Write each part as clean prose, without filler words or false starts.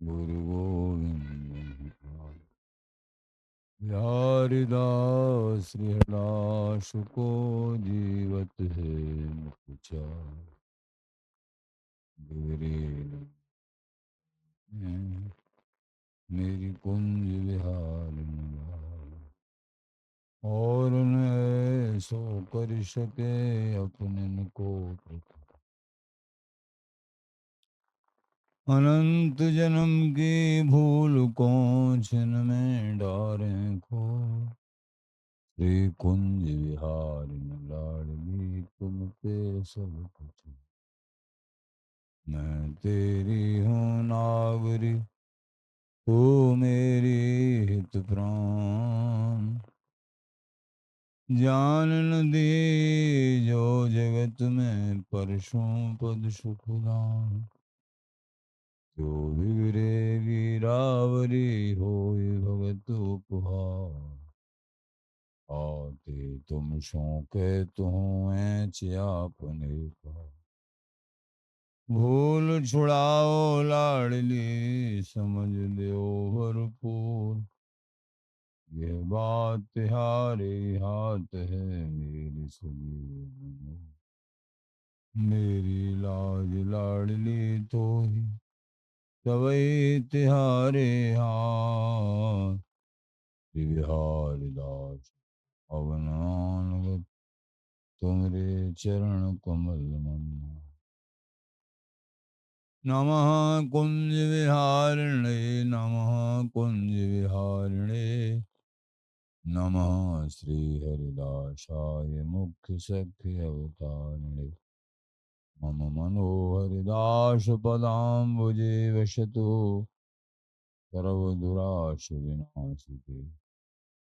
गुरु गोविंद हरिदास हरिदास को जीवत है मुझा गुरे मेरी कुंज विहार और न सो कर सके अपने को अनंत जन्म की भूल को छिन में डारे खो श्री कुंज विहार लाडली तुम पे सब कुछ मैं तेरी हूँ नागरी तू मेरी हित प्राण जान न दे जो जगत में परशुं पद सुखदान जो बिगड़े वीरावरी होए भगत उपहार आते तुम शौके तुम ऐच आपने का भूल छुड़ाओ लाडली समझ दो भरपूर यह बात तुम्हारे हाथ है मेरी सजी मेरी लाज लाडली तो ही तवै तिहारे हाथ बिहार दास अवनान तुमरे चरण कमल मन्ना नमः कुंज विहारिणे नमः कुंज विहारिणे नमः श्री हरिदासाय मुख्य सख्य अवतारिणे मम मनोहरिदास पदाम्बुजे वसतु सर्वदुराश विनाशिते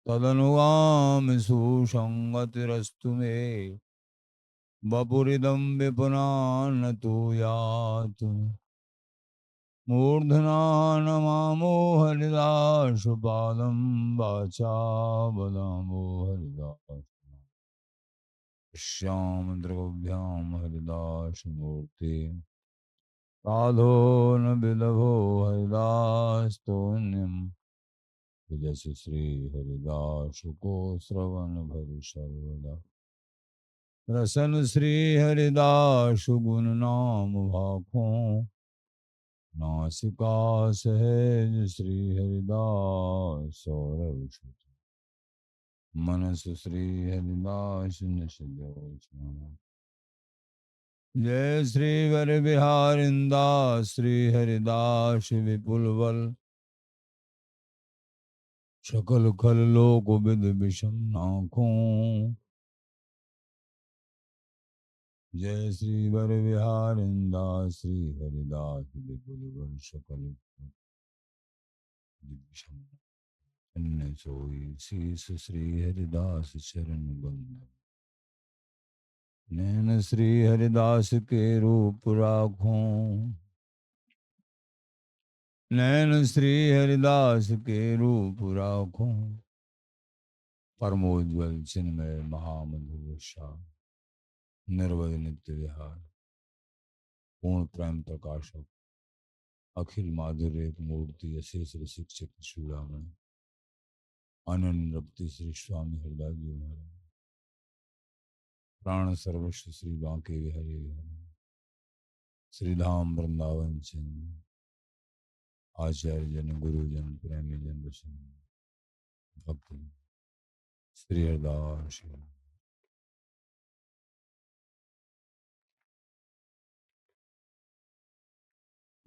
तदनुगामि सुसंगतिरस्तु मे वपुरिदं विपुनान तु यातु मूर्धना नमामो हरिदासपादं वाचा वदामो हरिदास श्याम द्रव्याम हरिदास मूर्ति साधो न विलभो हरिदास तोन्यम जस श्री हरिदास को श्रवण भरि सर्वदा रसन श्री हरिदास गुण नाम भाखों नासिका सहज श्री हरिदास सौरभ मनस श्री हरिदास जय श्री वर बिहारिंदास श्री हरिदास विपुल बल सकल खल लोक विद विषम नाखों जय श्री वर बिहारिंदास श्री हरिदास विपुल बल सकल विषम अन्य सोई शीस श्री हरिदास चरण बंदन नैन श्री हरिदास के रूप राखों नैन श्री हरिदास के रूप राखों परमोज्वल चिन्मय महामधुषा निर्वय नित्य विहार पूर्ण प्रेम प्रकाशक अखिल माधुर्य मूर्ति अशेष शिक्षक चूड़ामणि अनन्य रक्ति श्री स्वामी हरिदास जी महाराज प्राण सर्वस्व श्री बांके बिहारी बिहारी श्रीधाम वृंदावन चंद आचार्य जन गुरुजन प्रेमी जन वचन भक्त श्री हरिदास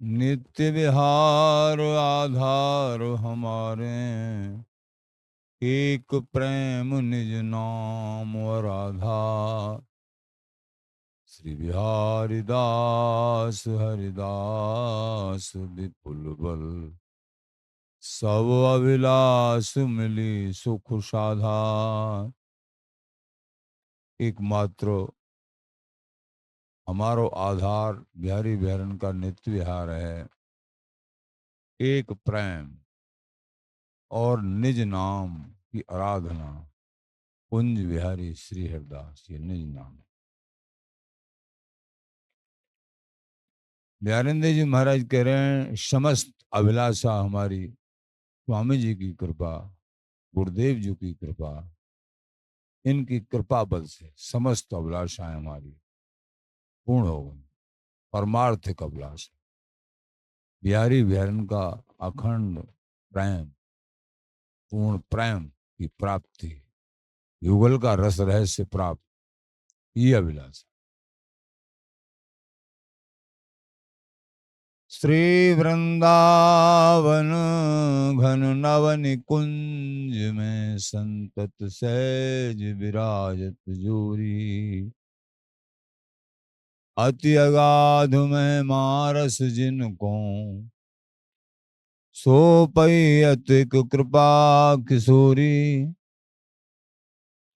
नित्य विहार आधार हमारे एक प्रेम निज नाम और आधार श्री बिहारी दास हरिदास विपुल बल सब अभिलाष मिली सुख साधा एकमात्र हमारो आधार बिहारी बिहारन का नित्य विहार है एक प्रेम और निज नाम की आराधना कुंज बिहारी श्री हरिदास ये निज नाम बिहारिंदर जी महाराज कह रहे हैं, समस्त अभिलाषा हमारी स्वामी जी की कृपा, गुरुदेव जी की कृपा, इनकी कृपा बल से समस्त अभिलाषाएं हमारी पूर्ण हो गई। परमार्थिक अभिलाषा बिहारी बिहारन का अखंड प्रेम, पूर्ण प्रेम की प्राप्ति, युगल का रस रहस्य प्राप्त, ये अभिलाषा। श्री वृंदावन घन नवन कुंज में संतत सहज विराजत जोरी, अति अगाध में मारस जिनको, सो पई अतिक कृपा किशोरी,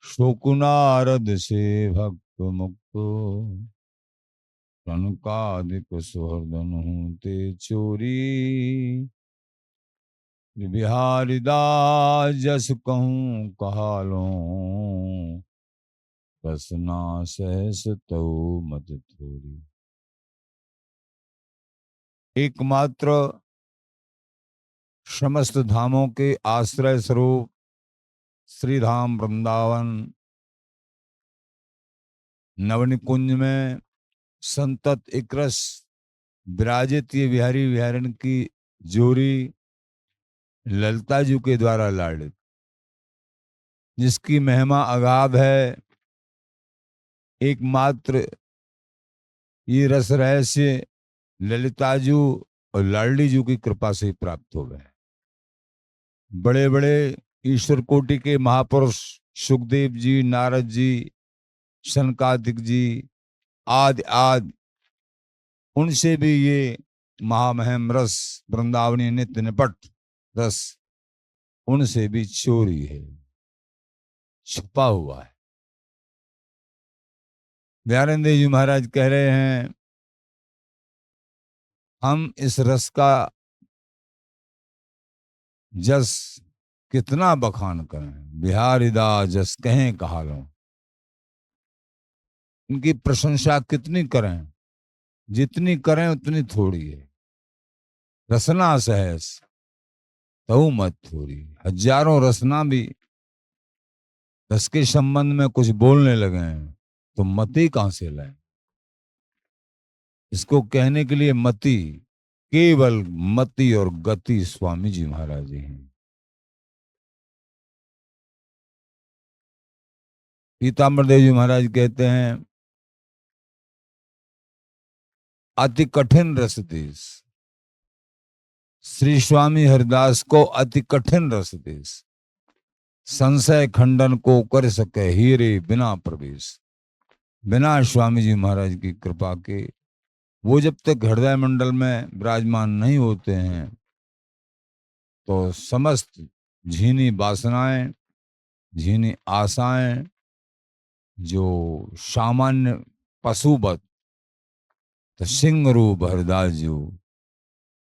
शोकुनारद से भक्त मुक्तो, कनकादिक सुहृदन ते चोरी, बिहारी दास जस कहूँ कहालो, रसना सहस तऊ मत थोरी। एकमात्र समस्त धामों के आश्रय स्वरूप श्री धाम वृंदावन नवनिकुंज में संतत एक रस विराजित ये बिहारी बिहारन की जोरी ललता जी के द्वारा लाड़ित, जिसकी महिमा अगाध है। एकमात्र ये रस रहस्य ललिताजू और लाडली जू की कृपा से प्राप्त हो गए। बड़े बड़े ईश्वर कोटि के महापुरुष सुखदेव जी, नारद जी, सनकादिक जी आदि आदि, उनसे भी ये महामहिम रस वृंदावनी नित्य निपट रस उनसे भी चोरी है, छुपा हुआ है। बिहारिंदर जी महाराज कह रहे हैं, हम इस रस का जस कितना बखान करें, बिहारी दास जस कहें कहा लो, इनकी प्रशंसा कितनी करें, जितनी करें उतनी थोड़ी है। रसना सहस तऊ मत थोड़ी, हजारों रसना भी रस के संबंध में कुछ बोलने लगे हैं तो मति कहां से लाए। इसको कहने के लिए मति, केवल मति और गति स्वामी जी महाराज जी हैं। पीताम्बर देव जी महाराज कहते हैं, अति कठिन रस देश, श्री स्वामी हरिदास को अति कठिन रस देश, संशय खंडन को कर सके हीरे बिना प्रवेश। बिना स्वामी जी महाराज की कृपा के वो जब तक हृदय मंडल में विराजमान नहीं होते हैं तो समस्त झीनी वासनाएं, झीनी आशाएं, जो सामान्य पशुवत, तो सिंह रूप हरिदास जी,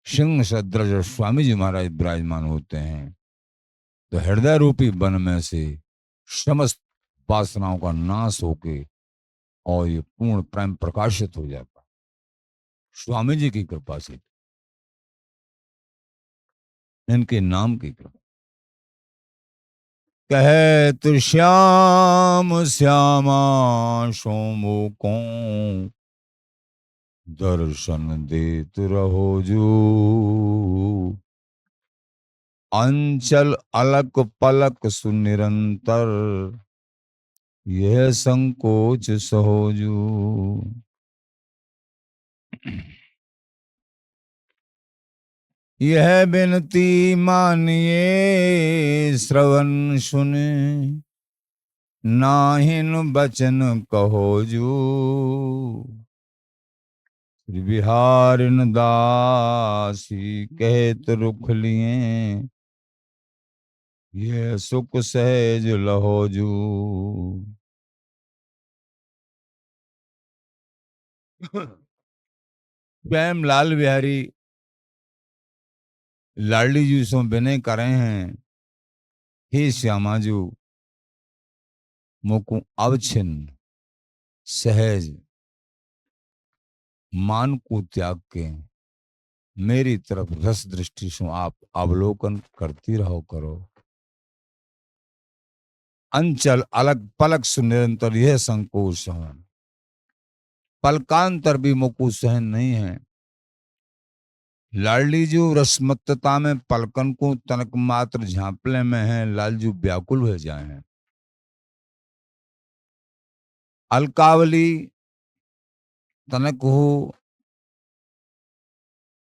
सिंह सदृश स्वामी जी महाराज विराजमान होते हैं, तो हृदय रूपी वन में से समस्त वासनाओं का नाश होके और ये पूर्ण प्रेम प्रकाशित हो जाता स्वामी जी की कृपा से, इनके नाम की कृपा। कहे तो श्याम श्यामा सोमो को, दर्शन देत रहो जो, अंचल अलक पलक सुनिरंतर, यह संकोच सहोजू। यह बिनती मानिए श्रवण सुने, नाहिन बचन कहो जो, श्री बिहारिन दासी कहत रुख लिए, यह सुख सहज लहो जू। स्वयं लाल बिहारी लाडली जी सो बिने करे हैं, हे श्यामाजू मोकू अवछिन्न सहज मान को त्याग के मेरी तरफ रस दृष्टि से आप अवलोकन करती रहो करो। अंचल अलग पलक सु निरंतर यह संकोच सहन, पलकांतर भी मुकु सहन नहीं है। लाडली जो रसमत्तता में पलकन को तनक मात्र झांपले में है, लालजू व्याकुल हो जाए हैं। अलकावली तनक हो,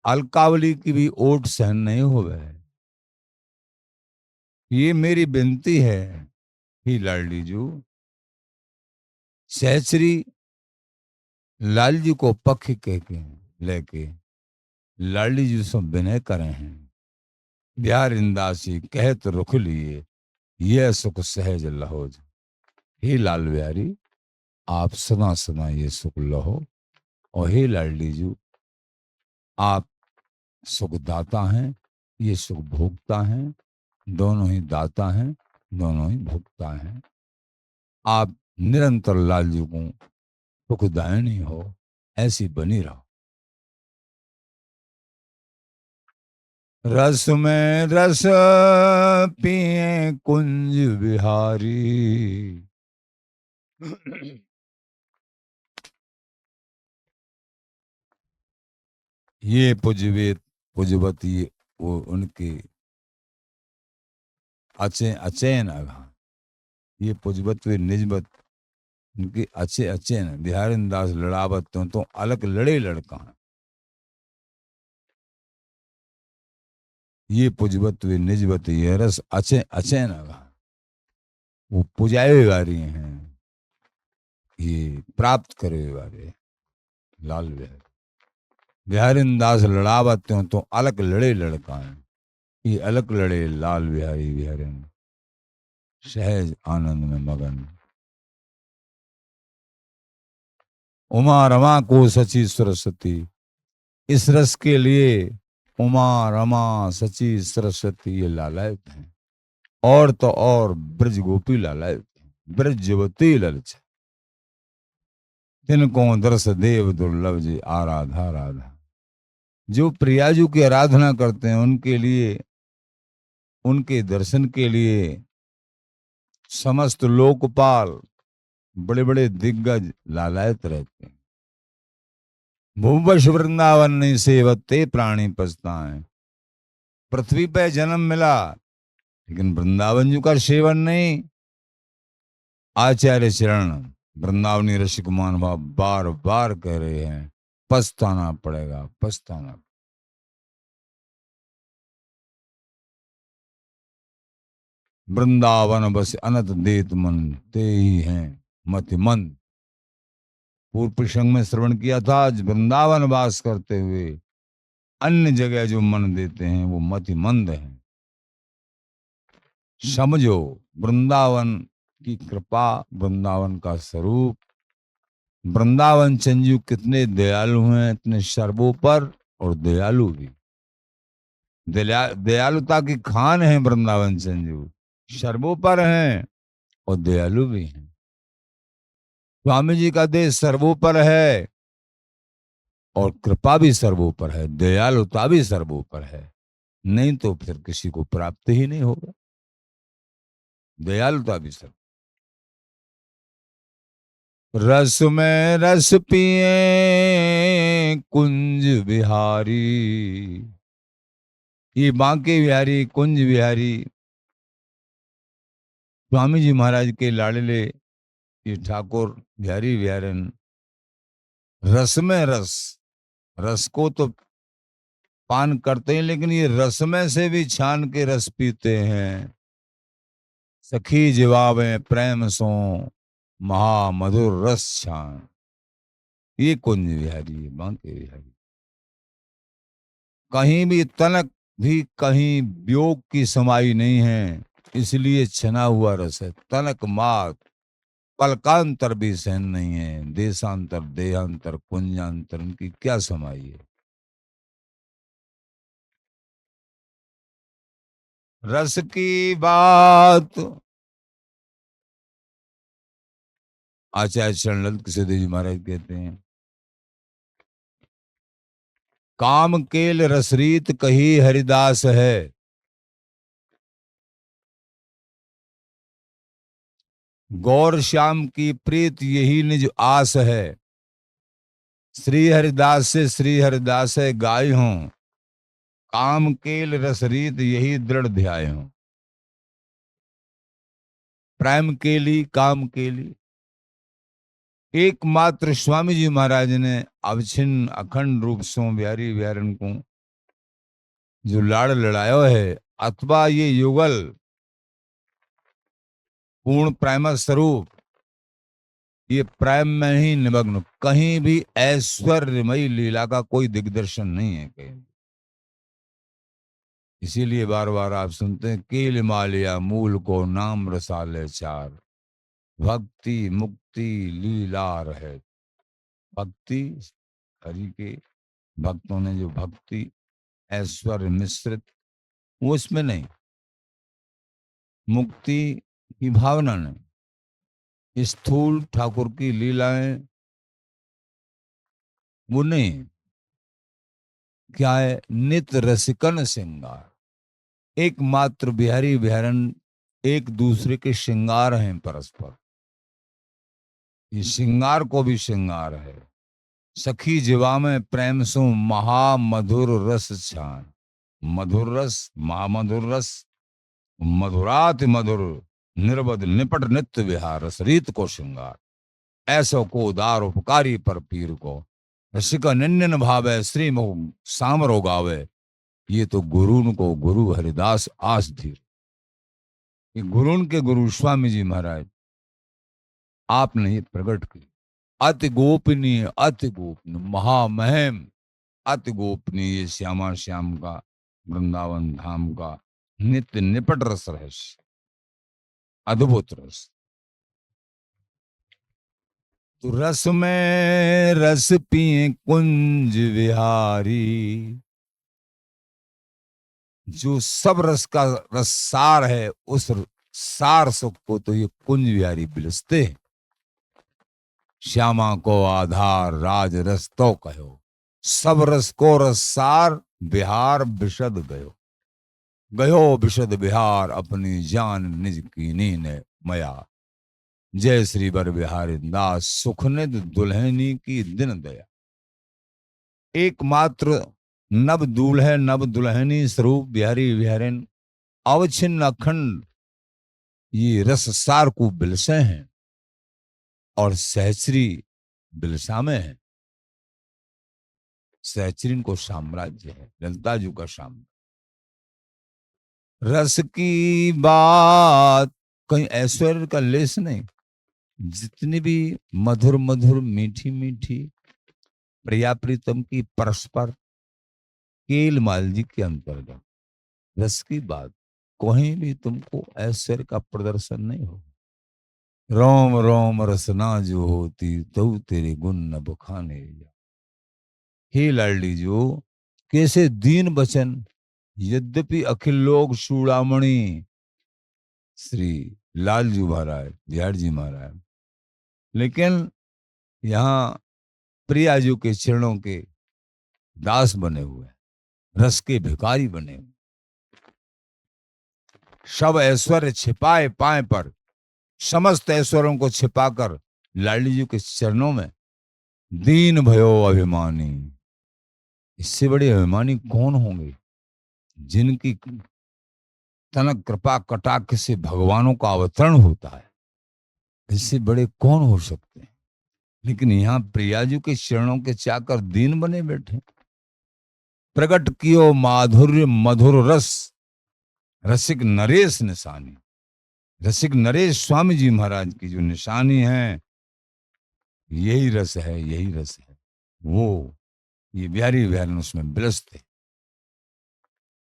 अलकावली की भी ओट सहन नहीं होवे। ये मेरी विनती है ही लाडली जू, सहचरी लालजी को पक्ष कह के लेके लाडली जी से विनय करे हैं। बिहार इंदासी कहत रुख लिए, यह सुख सहज लहोज। हे लाल बिहारी, आप सदा सदा ये सुख लहो। और हे लाडली जी, आप सुखदाता हैं, ये सुख भोगता हैं, दोनों ही दाता हैं, दोनों ही भोगता हैं। आप निरंतर लाल जी को सुखदायिनी हो, ऐसी बनी रहो। रस में रस पिए कुंज बिहारी, ये पुजवेत पुजवती वो उनके अचैन अघा, ये पुजबत वे निजबत उनके अच्छे अचैन बिहारी दास लड़ावत तो अलग लड़े लड़का है। ये पुजबत वे निजबत ये रस अचैन अघा, वो पुजाए वाली हैं, ये प्राप्त करे वाले लाल बिहारी। बिहारी दास लड़ावत तो अलग लड़े लड़का है, ये अलग लड़े लाल बिहारी बिहारी सहज आनंद में मगन। उमा रमा को सची सरस्वती, इस रस के लिए उमा रमा सची सरस्वती ये लालायत हैं। और तो और ब्रज गोपी लालायत हैं, ब्रज युवती ललच, तिनको दरस देव दुर्लभ जी आराधा राधा। जो प्रियाजू की आराधना करते हैं उनके लिए, उनके दर्शन के लिए समस्त लोकपाल बड़े बड़े दिग्गज लालायत रहते हैं। भूवश वृंदावन नहीं सेवते प्राणी पछताएं। पृथ्वी पे जन्म मिला लेकिन वृंदावन जी का सेवन नहीं। आचार्य चरण वृंदावनी रसिक महानुभाव बार बार कह रहे हैं, पछताना पड़ेगा, पछताना। वृंदावन बस अनत देत मन, ते ही हैं मतिमंद। पूर्व प्रसंग में श्रवण किया था, आज वृंदावन वास करते हुए अन्य जगह जो मन देते हैं वो मतिमंद हैं। समझो वृंदावन की कृपा, वृंदावन का स्वरूप, वृंदावन चंजू कितने दयालु हैं, इतने सर्वोपर और दयालु भी। दयालुता की खान है वृंदावन चंजू, सर्वोपर हैं और दयालु भी हैं। स्वामी जी का देश सर्वोपर है और कृपा भी सर्वोपर है, दयालुता भी सर्वोपर है, नहीं तो फिर किसी को प्राप्त ही नहीं होगा। दयालुता भी सर्व। रस में रस पिए कुंज बिहारी, ये बांके बिहारी कुंज बिहारी स्वामी जी महाराज के लाडले ये ठाकुर बिहारी बिहारन रस में रस, रस को तो पान करते हैं लेकिन ये रस में से भी छान के रस पीते हैं। सखी जवाबें प्रेम सो महामधुर रस छान, ये कुंज बिहारी है बांके बिहारी। कहीं भी तनक भी कहीं वियोग की समाई नहीं है, इसलिए छना हुआ रस है। तनक मात पलकांतर भी सहन नहीं है, देशांतर देहांतर कुंजांतर उनकी क्या समाई है। रस की बात आचार्य शरणलत किशोर जी महाराज कहते हैं, काम केल रसरीत कही हरिदास है। गौर श्याम की प्रीत यही निज आस है। श्री हरिदास से श्री हरिदास है गाय हूं। काम केल रसरीत यही दृढ़ ध्याय हूं। प्रेम केली काम केली, एकमात्र स्वामी जी महाराज ने अवछिन्न अखंड रूप सो बिहारी बिहारन को जो लाड़ लड़ायो है, अथवा ये युगल पूर्ण प्रेम स्वरूप, ये प्रेम में ही निमग्न, कहीं भी ऐश्वर्यमयी लीला का कोई दिग्दर्शन नहीं है कहीं। इसीलिए बार बार आप सुनते हैं केल मालिया मूल को नाम रसाले चार, भक्ति मुक्ति लीला रहे। भक्ति हरि के भक्तों ने जो भक्ति ऐश्वर्य मिश्रित, वो इसमें नहीं, मुक्ति की भावना नहीं, स्थूल ठाकुर की लीलाएं वो नहीं। क्या है? नित रसिकन श्रृंगार, एकमात्र बिहारी बिहारन एक दूसरे के श्रृंगार हैं परस्पर। ये श्रृंगार को भी श्रृंगार है। सखी जीवा में प्रेम सु महामधुर रस छान, मधुर रस महामधुर रस, मधुराति मधुर निर्बद निपट नित्य विहार, रस रीत को श्रृंगार। ऐसो को उदार उपकारी पर पीर को, रसिक निन्यन भावे श्री मोह सामरो गावे। ये तो गुरुन को गुरु हरिदास आस धीर। ये गुरुन के गुरु स्वामी जी महाराज आपने ये प्रकट की। अति गोपनीय अति गोपनीय महामहिम अति गोपनीय श्यामा श्याम का वृंदावन धाम का नित्य निपट रस रहस्य, अद्भुत रस। तो रस में रस पिए कुंज विहारी, जो सब रस का रस सार है, उस सार सुख को तो ये कुंज विहारी बिलसते हैं। श्यामा को आधार राज रस तो कहो, सब रस को रस सार बिहार विशद गयो। गयो विशद बिहार अपनी जान निज कीनी ने मया। जय श्री बर बिहारी दास सुखनिद दुल्हनी की दिन दया। एकमात्र नव दूल्हे नव दुल्हनी स्वरूप बिहारी बिहारिन अवछिन्न अखंड ये रस सार को बिलसे हैं, और सहचरी बिलसा में है। सहचरीन को साम्राज्य है, ललिता जी का साम्राज्य। रस की बात कहीं ऐश्वर्य का लेस नहीं, जितनी भी मधुर मधुर मीठी मीठी प्रिया प्रीतम की परस्पर केलमाल जी के अंतर्गत रस की बात, कहीं भी तुमको ऐश्वर्य का प्रदर्शन नहीं हो। रोम रोम रसना जो होती तो तेरे गुण न बखाने जा। हे लाडली जो कैसे दीन बचन, यद्यपि अखिल लोग चूड़ामणि श्री लालजू महाराज बिहार जी महाराज, लेकिन यहाँ प्रिया जी के चरणों के दास बने हुए, रस के भिखारी बने हुए। सब ऐश्वर्य छिपाए पाए पर, समस्त ऐश्वर्यों को छिपाकर लाडली जी के चरणों में दीन भयो अभिमानी। इससे बड़े अभिमानी कौन होंगे? जिनकी तनक कृपा कटाक्ष से भगवानों का अवतरण होता है, इससे बड़े कौन हो सकते हैं? लेकिन यहाँ प्रियाजू के चरणों के चाकर दीन बने बैठे। प्रकट कियो माधुर्य मधुर रस, रसिक नरेश निशानी। रसिक नरेश स्वामी जी महाराज की जो निशानी है, यही रस है, यही रस है। वो ये बिहारी बिहारी उसमें बिलसते।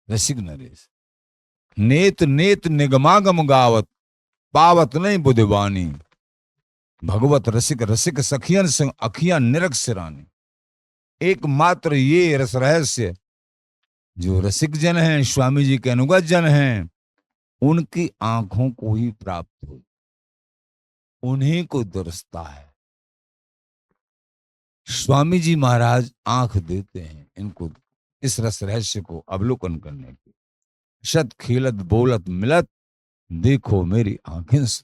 रसिक नरेश नेत नेत निगमागम गावत, पावत नहीं बुधिवानी। भगवत रसिक रसिक सखियन संग अखियां निरख सिरानी। एकमात्र ये रस रहस्य जो रसिक जन हैं, स्वामी जी के अनुगत जन हैं, उनकी आंखों को ही प्राप्त हो, उन्हीं को दरसता है। स्वामी जी महाराज आंख देते हैं इनको इस रस रहस्य को अवलोकन करने की। शत खेलत बोलत मिलत, देखो मेरी आंखें से।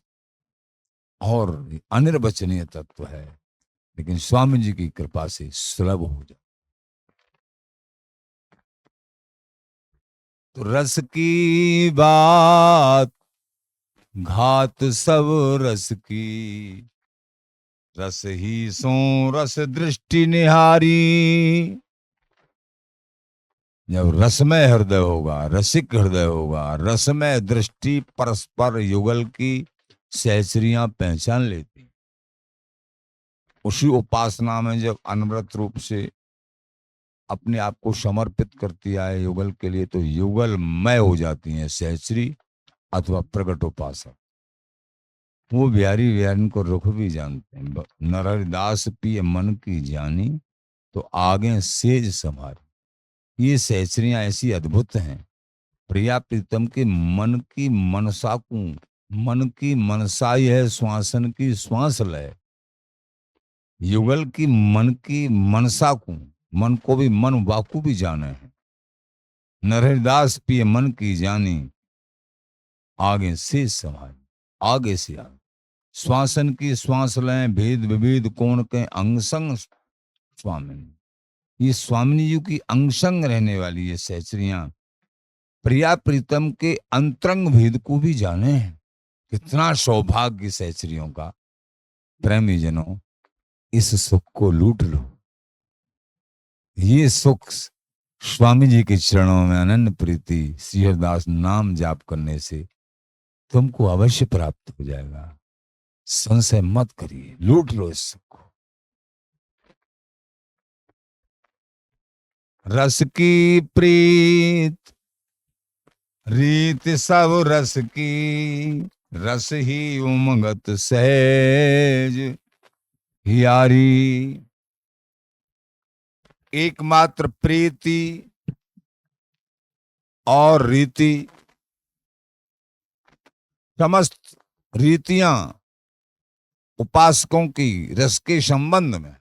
और अनिर्वचनीय तत्व है, लेकिन स्वामी जी की कृपा से सुलभ हो जाए। तो रस की बात घात सब रस की, रस ही सो रस दृष्टि निहारी। जब रसमय हृदय होगा, रसिक हृदय होगा, रसमय दृष्टि परस्पर युगल की सहचरियां पहचान लेती। उसी उपासना में जब अनवरत रूप से अपने आप को समर्पित करती है युगल के लिए, तो युगलमय हो जाती हैं सहचरी अथवा प्रकट उपासक। वो बिहारी बिहारी को रुख भी जानते हैं। नरहरिदास पिए मन की जानी, तो आगे सेज संभारी। ये सहचरियां ऐसी अद्भुत हैं। प्रिया प्रीतम के मन की मनसा को, मन की मनसा है श्वासन की श्वास लय। युगल की मन की मनसा को, मन को भी मन वाकु भी जाने हैं। नरहरिदास पिए मन की जानी, आगे से संभाली। आगे से आगे श्वासन की श्वास लें, भेद विभेद कोण के अंग संग स्वामिनी। ये स्वामिनी जी की अंग संग रहने वाली ये सहचरियां प्रिया प्रीतम के अंतरंग भेद को भी जाने हैं। कितना सौभाग्य सहचरियों का। प्रेमी जनों, इस सुख को लूट लो। ये सुख स्वामी जी के चरणों में अनन्य प्रीति श्री हरिदास नाम जाप करने से तुमको अवश्य प्राप्त हो जाएगा। संशय मत करिए, लूट लो इस सुख को। रस की प्रीत रीत सब रस की, रस ही उमंगत सहज हियारी। एकमात्र प्रीति और रीति, समस्त रीतियां उपासकों की रस के संबंध में।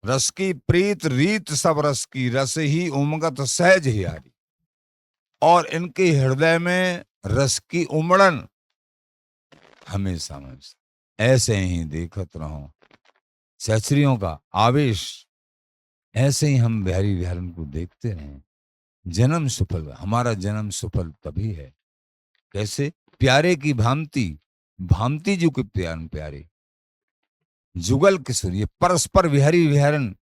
रस की प्रीत रीत सब रस की, रस ही उमंगत सहज हियारी। और इनके हृदय में रस की उमड़न हमेशा हमेशा। ऐसे ही देखत रहो सहचरियों का आवेश। ऐसे ही हम बिहारी बिहारन को देखते रहें। जन्म सफल, हमारा जन्म सफल तभी है। कैसे? प्यारे की भांति, भांति जो के प्यार प्यारे, जुगल किशोर, ये परस्पर विहारी विहारन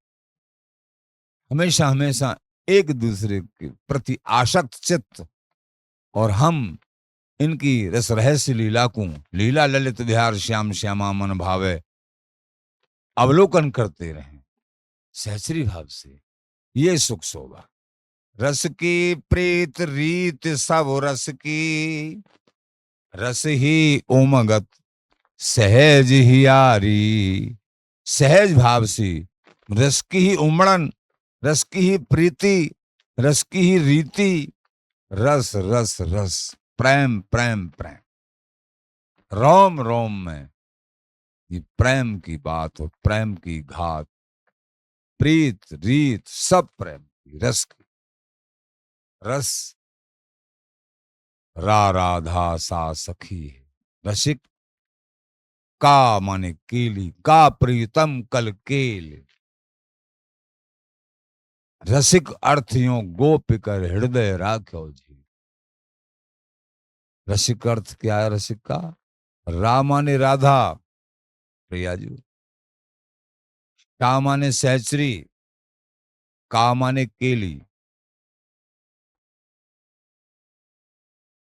हमेशा हमेशा एक दूसरे के प्रति आसक्त चित्त। और हम इनकी रस रहस्य लीला को, लीला ललित विहार श्याम श्यामा मन भावे, अवलोकन करते रहें सहचरी भाव से। ये सुख शोभा। रस की प्रीत रीत सब रस की, रस ही उमगत सहज हियारी। सहज भाव से रस की ही उमड़न, रस की ही प्रीति, रस की ही रीति, रस रस रस, प्रेम प्रेम प्रेम। रोम रोम में ये प्रेम की बात और प्रेम की घात, प्रीत रीत सब प्रेम की, रस की। रस राधा सा सखी है, रसिक का माने केली, का प्रीतम कल केल। रसिक अर्थियों गोप कर हृदय राख्यो जी। रसिक अर्थ क्या है? रसिक का रा माने राधा प्रिया जी, का माने सहचरी, का माने केली।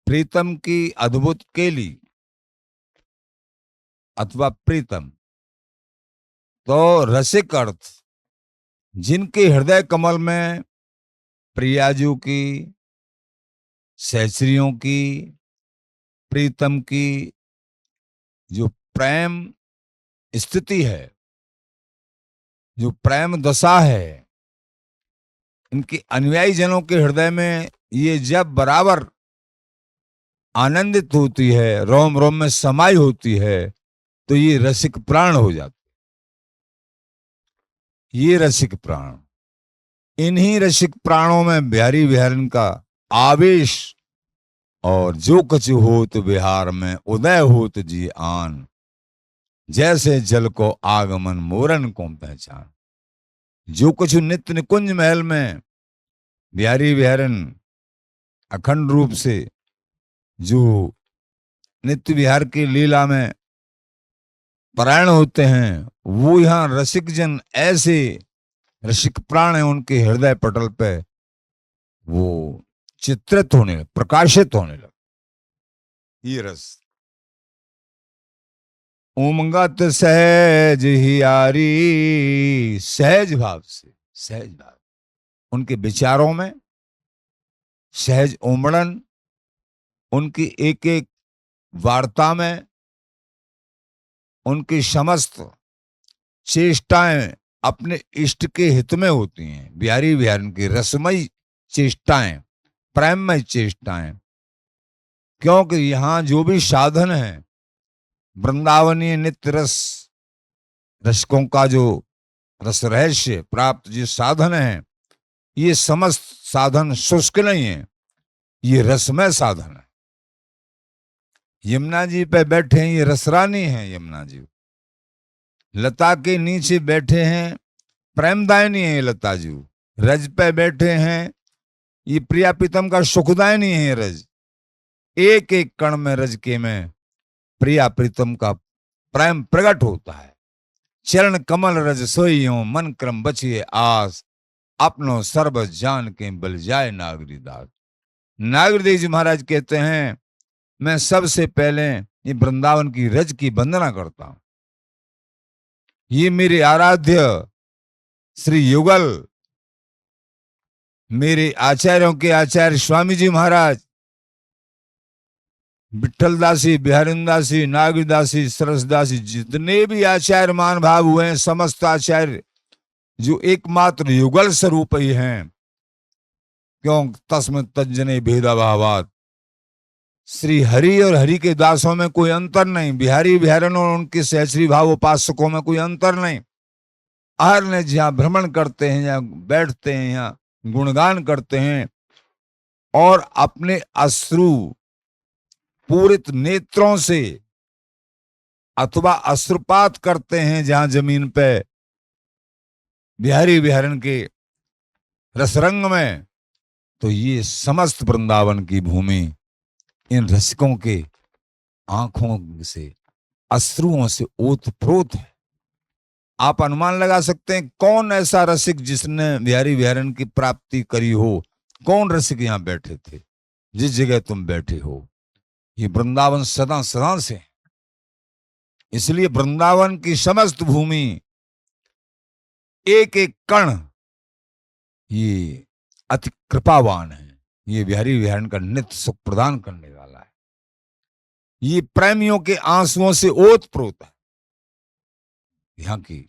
प्रीतम की अद्भुत केली अथवा प्रीतम। तो रसिक अर्थ जिनके हृदय कमल में प्रियाजू की, सहचरियों की, प्रीतम की जो प्रेम स्थिति है, जो प्रेम दशा है, इनके अनुयायी जनों के हृदय में ये जब बराबर आनंदित होती है, रोम रोम में समाई होती है, तो ये रसिक प्राण हो जाते। ये रसिक प्राण, इन्हीं रसिक प्राणों में बिहारी बिहारन का आवेश, और जो कछु होत बिहार में उदय होत जी आन, जैसे जल को आगमन मोरन को पहचान। जो कुछ नित्य निकुंज महल में बिहारी बिहारन अखंड रूप से जो नित्य विहार की लीला में परायण होते हैं, वो यहाँ रसिक जन ऐसे रसिक प्राण है, उनके हृदय पटल पे वो चित्रित होने लगे, प्रकाशित होने लगे। ये रस उमंगत सहज हियारी, सहज भाव से, सहज भाव, उनके विचारों में सहज उमड़न, उनकी एक एक वार्ता में, उनकी समस्त चेष्टाएं अपने इष्ट के हित में होती हैं। बिहारी बिहारन की रसमयी चेष्टाएं, प्रेममय चेष्टाएं, क्योंकि यहाँ जो भी साधन है, वृंदावनीय नित्य रस, रसकों का जो रस रहस्य प्राप्त जो साधन है, ये समस्त साधन शुष्क नहीं है, ये रसमय साधन है। यमुना जी पे बैठे हैं, ये रसरानी है यमुना जी। लता के नीचे बैठे हैं, प्रेमदायनी है लता जी। रज पे बैठे हैं, ये प्रिया प्रीतम का सुखदायनी है रज। एक एक कण में रज के में प्रिया प्रीतम का प्रेम प्रकट होता है। चरण कमल रज सोइयों, मन क्रम बचिए आस, अपनो सर्व जान के बल जाए नागरी दास। नागरीदेव जी महाराज कहते हैं, मैं सबसे पहले ये वृंदावन की रज की वंदना करता हूं। ये मेरे आराध्य श्री युगल, मेरे आचार्यों के आचार्य स्वामी जी महाराज, विठलदासी, बिहारिंदासी, नागदासी, सरसदासी, जितने भी आचार्य मान भाव हुए हैं, समस्त आचार्य जो एकमात्र युगल स्वरूप ही हैं। क्यों तस्म तज्जने भेदाभावात, श्री हरि और हरि के दासों में कोई अंतर नहीं, बिहारी बिहारन और उनके सहचरी भाव उपासकों में कोई अंतर नहीं। हर ने जहां भ्रमण करते हैं, जहां बैठते हैं, यहाँ गुणगान करते हैं और अपने अश्रु पूरित नेत्रों से अथवा अश्रुपात करते हैं जहां जमीन पे बिहारी बिहारन के रसरंग में, तो ये समस्त वृंदावन की भूमि इन रसिकों के आंखों से, अश्रुओं से ओतप्रोत है। आप अनुमान लगा सकते हैं कौन ऐसा रसिक जिसने बिहारी बिहारन की प्राप्ति करी हो। कौन रसिक यहां बैठे थे, जिस जगह तुम बैठे हो। ये वृंदावन सदा सदा से, इसलिए वृंदावन की समस्त भूमि, एक एक कण ये अति कृपावान है। ये बिहारी बिहारन का नित्य सुख प्रदान करने वाला है। ये प्रेमियों के आंसुओं से ओतप्रोत है। यहां की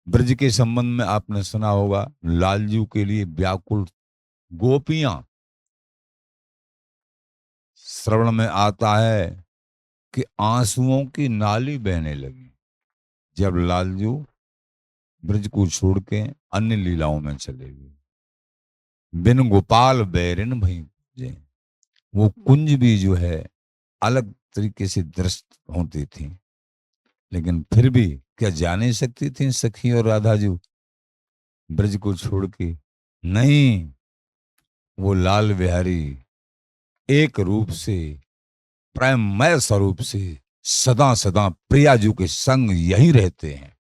ब्रज के संबंध में आपने सुना होगा, लालजू के लिए व्याकुल गोपियां। श्रवण में आता है कि आंसुओं की नाली बहने लगी जब लालजू ब्रज को छोड़ के अन्य लीलाओं में चले गए। बिन गोपाल बैरिन भई, वो कुंज भी जो है अलग तरीके से दृष्ट होती थी, लेकिन फिर भी क्या जा नहीं सकती थी सखी और राधा जी ब्रज को छोड़ के? नहीं, वो लाल बिहारी एक रूप से, प्रेममय स्वरूप से सदा सदा प्रियाजू के संग यही रहते हैं,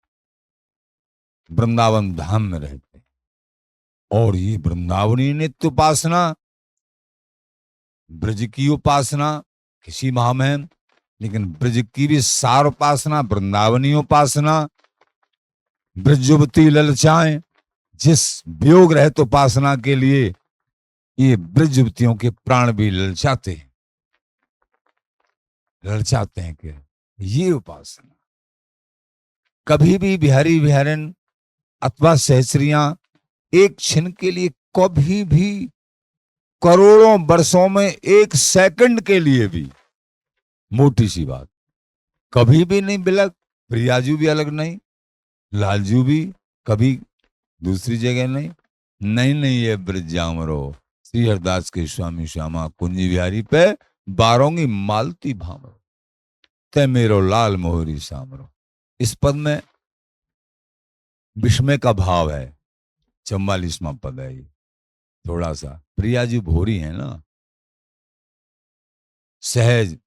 वृंदावन धाम में रहते हैं। और ये वृंदावनी नित्य उपासना, ब्रज की उपासना किसी माह में, लेकिन ब्रज की भी सार उपासना, वृंदावनी उपासना। ब्रजवती ललचाएं, जिस वियोग रहत उपासना के लिए ये ब्रजवतियों के प्राण भी ललचाते हैं, ललचाते हैं कि ये उपासना कभी भी बिहारी बिहारन अथवा सहचरियां एक क्षण के लिए, कभी भी, करोड़ों वर्षों में एक सेकंड के लिए भी मोटी सी बात। कभी भी नहीं बिलक, प्रियाजू भी अलग नहीं, लालजू भी कभी दूसरी जगह नहीं। नहीं नहीं ये ब्रजामरो श्री हरदास के स्वामी श्यामा कुंज बिहारी पे बारोंगी मालती भामरो ते मेरो लाल मोहरी सामरो। इस पद में विस्मय का भाव है। 44वां पद है ये। थोड़ा सा प्रिया जी भोरी है ना, सहज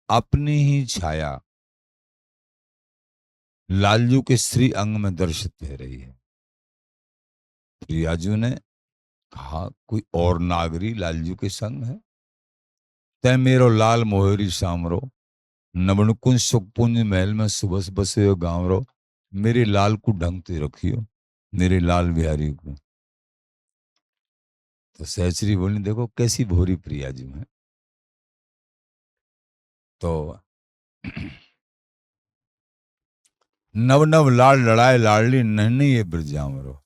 अपनी ही छाया लालजू के श्री अंग में दर्शित दे रही है। प्रियाजू ने कहा कोई और नागरी लालजू के संग है। तय मेरो लाल मोहरी सामरो नवनकुंज सुखपुंज महल में सुबह सुबह से गाँव रो, मेरे लाल को ढंगते रखियो, मेरे लाल बिहारी को। तो सहचरी बोली देखो कैसी भोरी प्रियाजू है। तो नव नव लाल लड़ाए लाडली नहीं ये ब्रजामरो।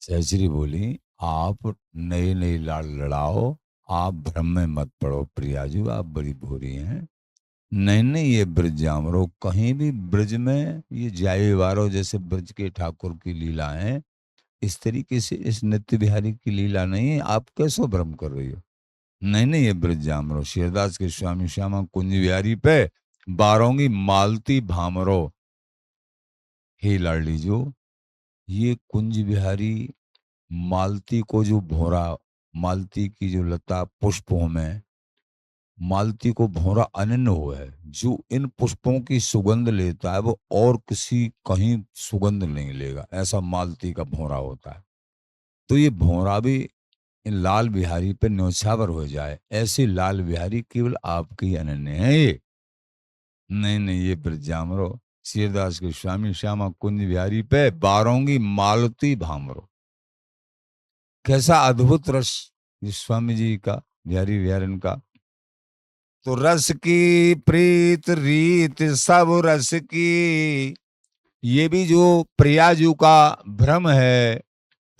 सहचरी बोली आप नई नई लाल लड़ाओ, आप भ्रम में मत पड़ो प्रियाजू, आप बड़ी भोरी हैं। नहीं नहीं ये ब्रजामरो, कहीं भी ब्रज में ये जाए वारो जैसे ब्रज के ठाकुर की लीला है, इस तरीके से इस नित्य बिहारी की लीला नहीं है। आप कैसो भ्रम कर रही हो। नहीं नहीं ये ब्रजामरो शेरदास के स्वामी श्यामा कुंज बिहारी पे बारोंगी मालती भामरो। हे लाडली जो ये कुंज बिहारी मालती को जो भौरा, मालती की जो लता पुष्पों में मालती को भौरा अनन्य हुआ है। जो इन पुष्पों की सुगंध लेता है वो और किसी कहीं सुगंध नहीं लेगा, ऐसा मालती का भौरा होता है। तो ये भौरा भी इन लाल बिहारी पे न्यौछावर हो जाए, ऐसे लाल बिहारी केवल आपकी अनन्य है ये। नहीं नहीं ये ब्रजामरो शेरदास के स्वामी श्यामा कुंज बिहारी पे बारोंगी मालती भामरो। कैसा अद्भुत रस ये स्वामी जी का, बिहारी बिहारन का। तो रस की प्रीत रीत सब रस की, ये भी जो प्रियाजू का भ्रम है,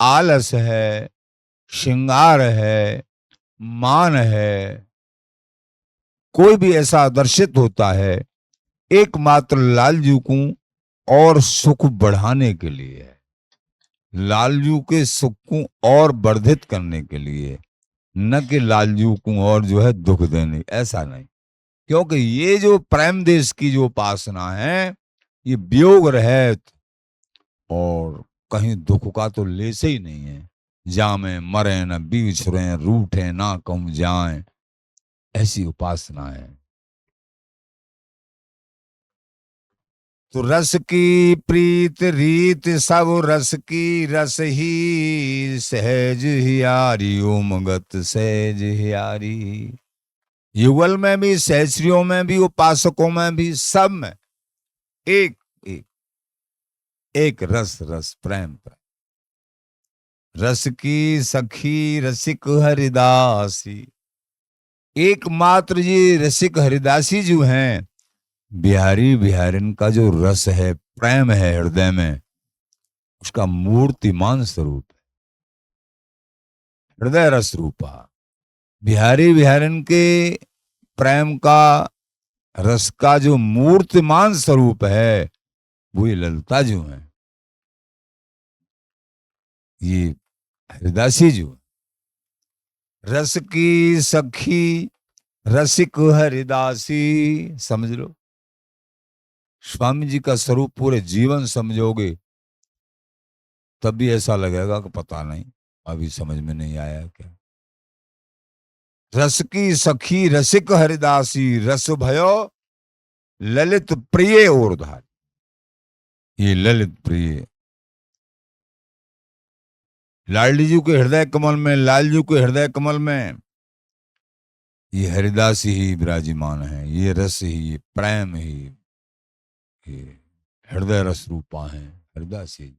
आलस है, श्रृंगार है, मान है, कोई भी ऐसा दर्शित होता है एकमात्र लालजू को और सुख बढ़ाने के लिए है, लालजू के सुख को और वर्धित करने के लिए, न कि लालजू को और जो है दुख देने, ऐसा नहीं। क्योंकि ये जो प्रेम देश की जो उपासना है ये वियोग रहित और कहीं दुख का तो लेसे ही नहीं है। जामे मरे न बिछुरे रूठे ना कहूं जाए, ऐसी उपासना है। तो रस की प्रीत रीत सब रस की, रस ही सहज हियारी ओमगत सहज हियारी। युगल में भी, सहस्रियों में भी, उपासकों में भी, सब में एक एक एक रस रस प्रेम प्रेम। रस की सखी रसिक हरिदासी, एकमात्र ये रसिक हरिदासी जो हैं, बिहारी बिहारिन का जो रस है, प्रेम है हृदय में, उसका मूर्तिमान स्वरूप है, हृदय रस रूपा। बिहारी बिहारिन के प्रेम का रस का जो मूर्तिमान स्वरूप है वो ये ललिता जो है, ये हरिदासी जो। रस की सखी रसिक हरिदासी, समझ लो। स्वामी जी का स्वरूप पूरे जीवन समझोगे तब भी ऐसा लगेगा कि पता नहीं अभी समझ में नहीं आया क्या। रस की सखी रसिक हरिदासी, रस भयो ललित प्रिय और धारी। ये ललित प्रिय लाडली जी के हृदय कमल में, लालजू के हृदय कमल में ये हरिदास ही विराजमान है। ये रस ही, ये प्रेम ही, ये हृदय रस रूपा है हरिदास ही।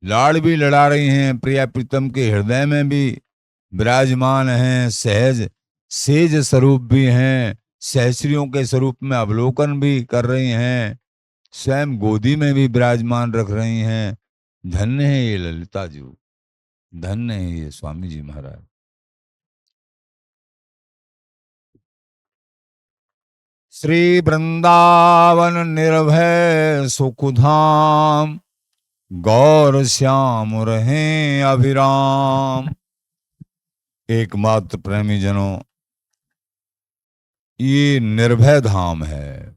लाड़ भी लड़ा रही हैं, प्रिया प्रीतम के हृदय में भी विराजमान हैं, सहज सेज स्वरूप भी हैं, सहस्रियों के स्वरूप में अवलोकन भी कर रही हैं, स्वयं गोदी में भी विराजमान रख रही हैं। धन्य है ये ललिता जी, धन्य है ये स्वामी जी महाराज। श्री वृंदावन निर्भय सुखधाम, गौर श्याम रहे अभिराम। एकमात्र प्रेमी जनों, ये निर्भय धाम है,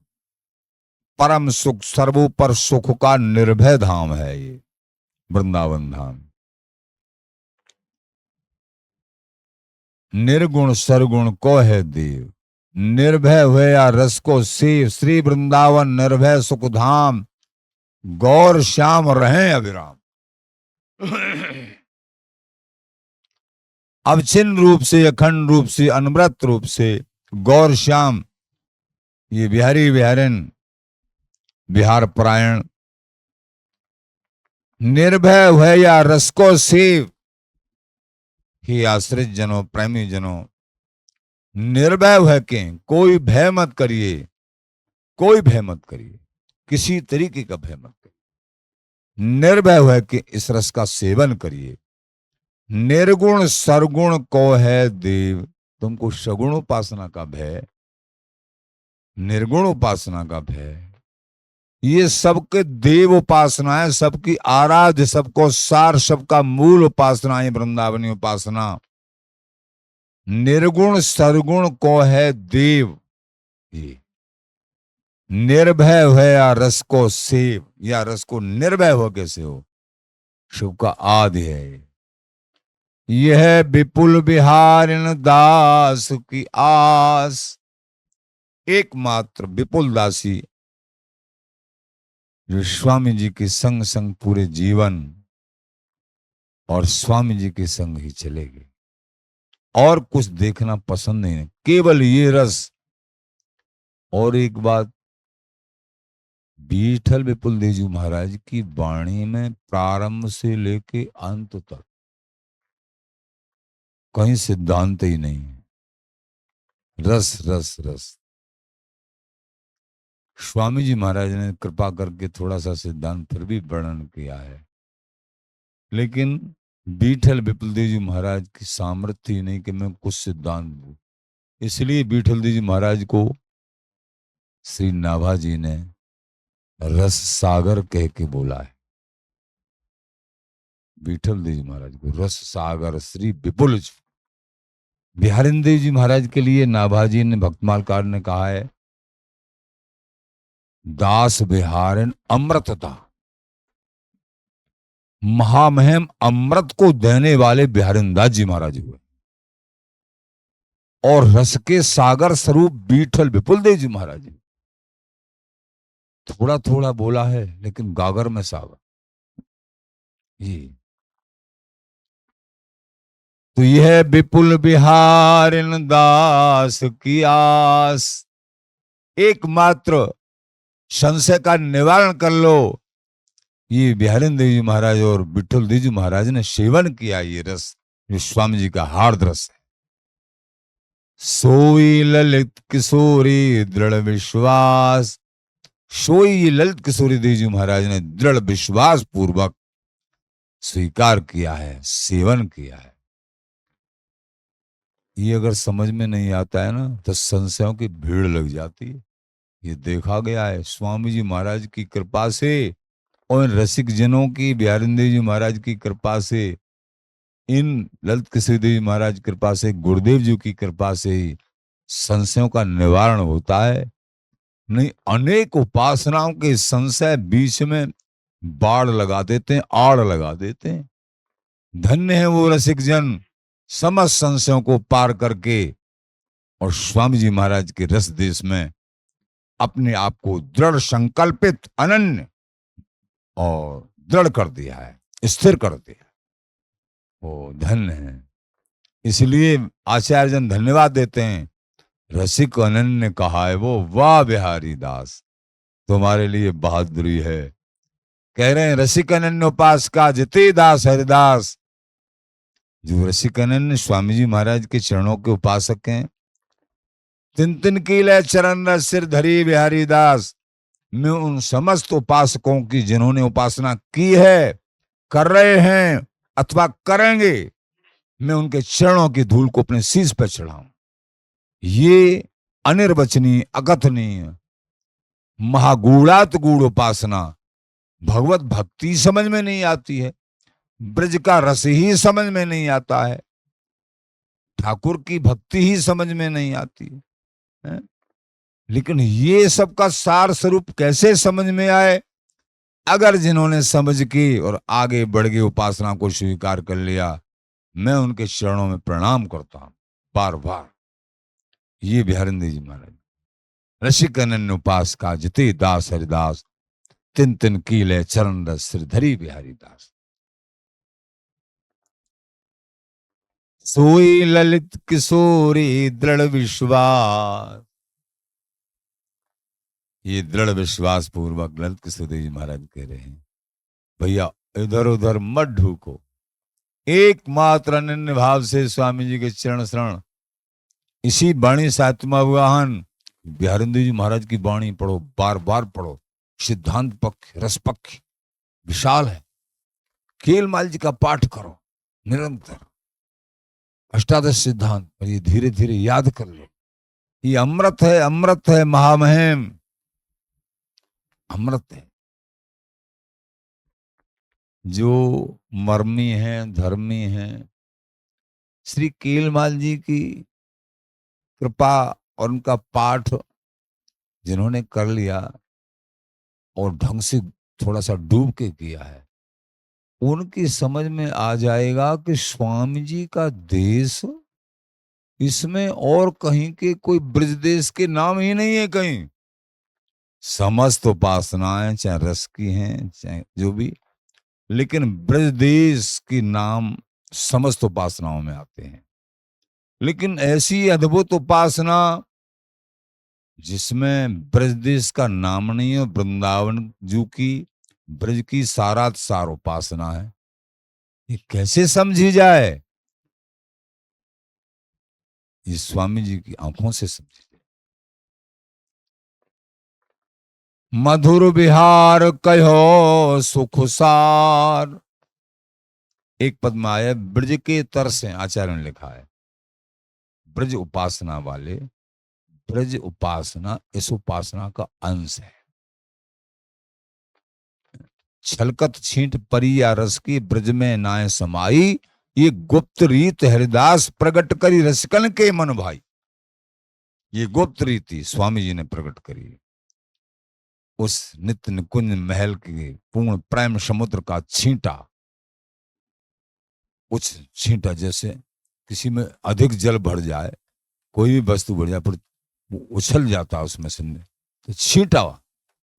परम सुख, सर्वोपर सुख का निर्भय धाम है ये वृंदावन धाम। निर्गुण सरगुण को है देव, निर्भय हुए या रस को सेव। श्री वृंदावन निर्भय सुख धाम, गौर श्याम रहे अभिराम। अवचिन्न रूप से, अखंड रूप से, अनवरत रूप से गौर श्याम, ये बिहारी बिहारिन, बिहार परायण, निर्भय हुए या रस को सेव। ही आश्रित जनों, प्रेमी जनों, निर्भय है के कोई भय मत करिए, कोई भय मत करिए, किसी तरीके का भय मत करिए। निर्भय है कि इस रस का सेवन करिए। निर्गुण सरगुण को है देव, तुमको सगुण उपासना का भय, निर्गुण उपासना का भय, ये सबके देव उपासना है, सबकी आराध्य, सबको सार, सबका मूल उपासना है वृंदावनी उपासना। निर्गुण सरगुण को है देव, ये निर्भय है या रस को सेव, या रस को निर्भय हो कैसे हो, शिव का आदि है। यह विपुल बिहारिन दास की आस, एकमात्र विपुल दासी जो स्वामी जी के संग संग पूरे जीवन और स्वामी जी के संग ही चलेगी, और कुछ देखना पसंद नहीं है, केवल ये रस। और एक बात, विठल विपुल देव जी महाराज की वाणी में प्रारंभ से लेके अंत तक कहीं सिद्धांत ही नहीं है, रस रस रस। स्वामी जी महाराज ने कृपा करके थोड़ा सा सिद्धांत फिर भी वर्णन किया है, लेकिन विठल विपुल देव जी महाराज की सामर्थ्य ही नहीं कि मैं कुछ सिद्धांत दूं। इसलिए विठल देव जी महाराज को श्री नाभा जी ने रस सागर कह के बोला है। विठल देव जी महाराज को रस सागर श्री विपुल। बिहारिन देव जी महाराज के लिए नाभा जी ने, भक्तमालकार ने कहा है, दास बिहारिन अमृतता, महामहिम अमृत को देने वाले बिहारिन दास जी महाराज हुए, और रस के सागर स्वरूप विठल विपुल देव जी महाराज। थोड़ा थोड़ा बोला है लेकिन गागर में सागर। ये तो यह विपुल बिहारिन दास की आस, एकमात्र संशय का निवारण कर लो। ये बिहारिन देव जी महाराज और विठल देव जी महाराज ने सेवन किया ये रस, जो स्वामी जी का हार्द रस है। सोई ललित किशोरी दृढ़ विश्वास, सोई ललित किशोरी देव जी महाराज ने दृढ़ विश्वास पूर्वक स्वीकार किया है, सेवन किया है। ये अगर समझ में नहीं आता है ना, तो संशयों की भीड़ लग जाती है। ये देखा गया है स्वामी जी महाराज की कृपा से और रसिक जनों की, बिहारिन देव जी महाराज की कृपा से, इन ललित किशोरी देव जी महाराज की कृपा से, गुरुदेव जी की कृपा से ही संशयों का निवारण होता है। नहीं, अनेक उपासनाओं के संशय बीच में बाढ़ लगा देते हैं, आड़ लगा देते हैं। धन्य है वो रसिक जन, समस्त संशयों को पार करके और स्वामी जी महाराज के रस देश में अपने आप को दृढ़ संकल्पित, अनन्य और दृढ़ कर दिया है, स्थिर कर दिया। वो धन्य है। इसलिए आचार्य जन धन्यवाद देते हैं। रसिक अनन्य ने कहा है वो, वाह बिहारी दास, तुम्हारे लिए बहादुरी है। कह रहे हैं रसिक अनन्य उपास का जिते दास हरिदास। जो रसिक अनन्य स्वामी जी महाराज के चरणों के उपासक हैं, तिन तिन कीले चरण रस सिर धरी बिहारी दास। मैं उन समस्त उपासकों की जिन्होंने उपासना की है, कर रहे हैं अथवा करेंगे, मैं उनके चरणों की धूल को अपने शीश पर चढ़ाऊं। ये अनिर्वचनीय अकथनीय महागूढ़ात गूढ़ उपासना। भगवत भक्ति समझ में नहीं आती है, ब्रज का रस ही समझ में नहीं आता है, ठाकुर की भक्ति ही समझ में नहीं आती है। लेकिन ये सब का सार स्वरूप कैसे समझ में आए? अगर जिन्होंने समझ के और आगे बढ़ के उपासना को स्वीकार कर लिया, मैं उनके चरणों में प्रणाम करता हूं बार बार। ये बिहारिंद्र जी महाराज, रसिक अनन्य उपास का जिते दास हरिदास, तिन तिन कीले चरण रस श्रीधरी बिहारी दास। सोई ललित किशोरी दृढ़ विश्वास। ये दृढ़ विश्वास पूर्वक ललित किशोर जी महाराज कह रहे हैं, भैया इधर उधर मत ढूको, एकमात्र अनन्य भाव से स्वामी जी के चरण शरण। इसी वाणी सातवा वाहन बिहारिंद्र जी महाराज की वाणी पढ़ो, बार बार पढ़ो। सिद्धांत पक्ष रस पक्ष विशाल है। केलमाल जी का पाठ करो निरंतर, अष्टादश सिद्धांत, और ये धीरे धीरे याद कर लो। ये अमृत है, अमृत है, महामहिम अमृत है। जो मर्मी हैं, धर्मी हैं, श्री केलमाल जी की कृपा और उनका पाठ जिन्होंने कर लिया और ढंग से थोड़ा सा डूब के किया है, उनकी समझ में आ जाएगा कि स्वामी जी का देश इसमें और कहीं के कोई ब्रज देश के नाम ही नहीं है कहीं। समस्त उपासनाएं चाहे रस की हैं चाहे जो भी, लेकिन ब्रज देश की नाम समस्त उपासनाओं में आते हैं। लेकिन ऐसी अद्भुत उपासना जिसमें ब्रज देश का नाम नहीं है, वृंदावन जू की ब्रज की सारात सार उपासना है, ये कैसे समझी जाए? ये स्वामी जी की आंखों से समझी जाए। मधुर विहार कहो सुख सार। एक पद में आया ब्रज के तर से, आचार्य ने लिखा है ब्रज उपासना वाले, ब्रज उपासना इस उपासना का अंश है। छलकत छींट परी या रस की ब्रज में नाय समाई, ये गुप्त रीत हरिदास प्रकट करी रसिकन के मन भाई। ये गुप्त रीति स्वामी जी ने प्रकट करी उस नित्य निकुंज महल के पूर्ण प्रेम समुद्र का छींटा। कुछ छींटा जैसे किसी में अधिक जल भर जाए, कोई भी वस्तु भर जाए पर उछल जाता है उसमें से, तो छींटा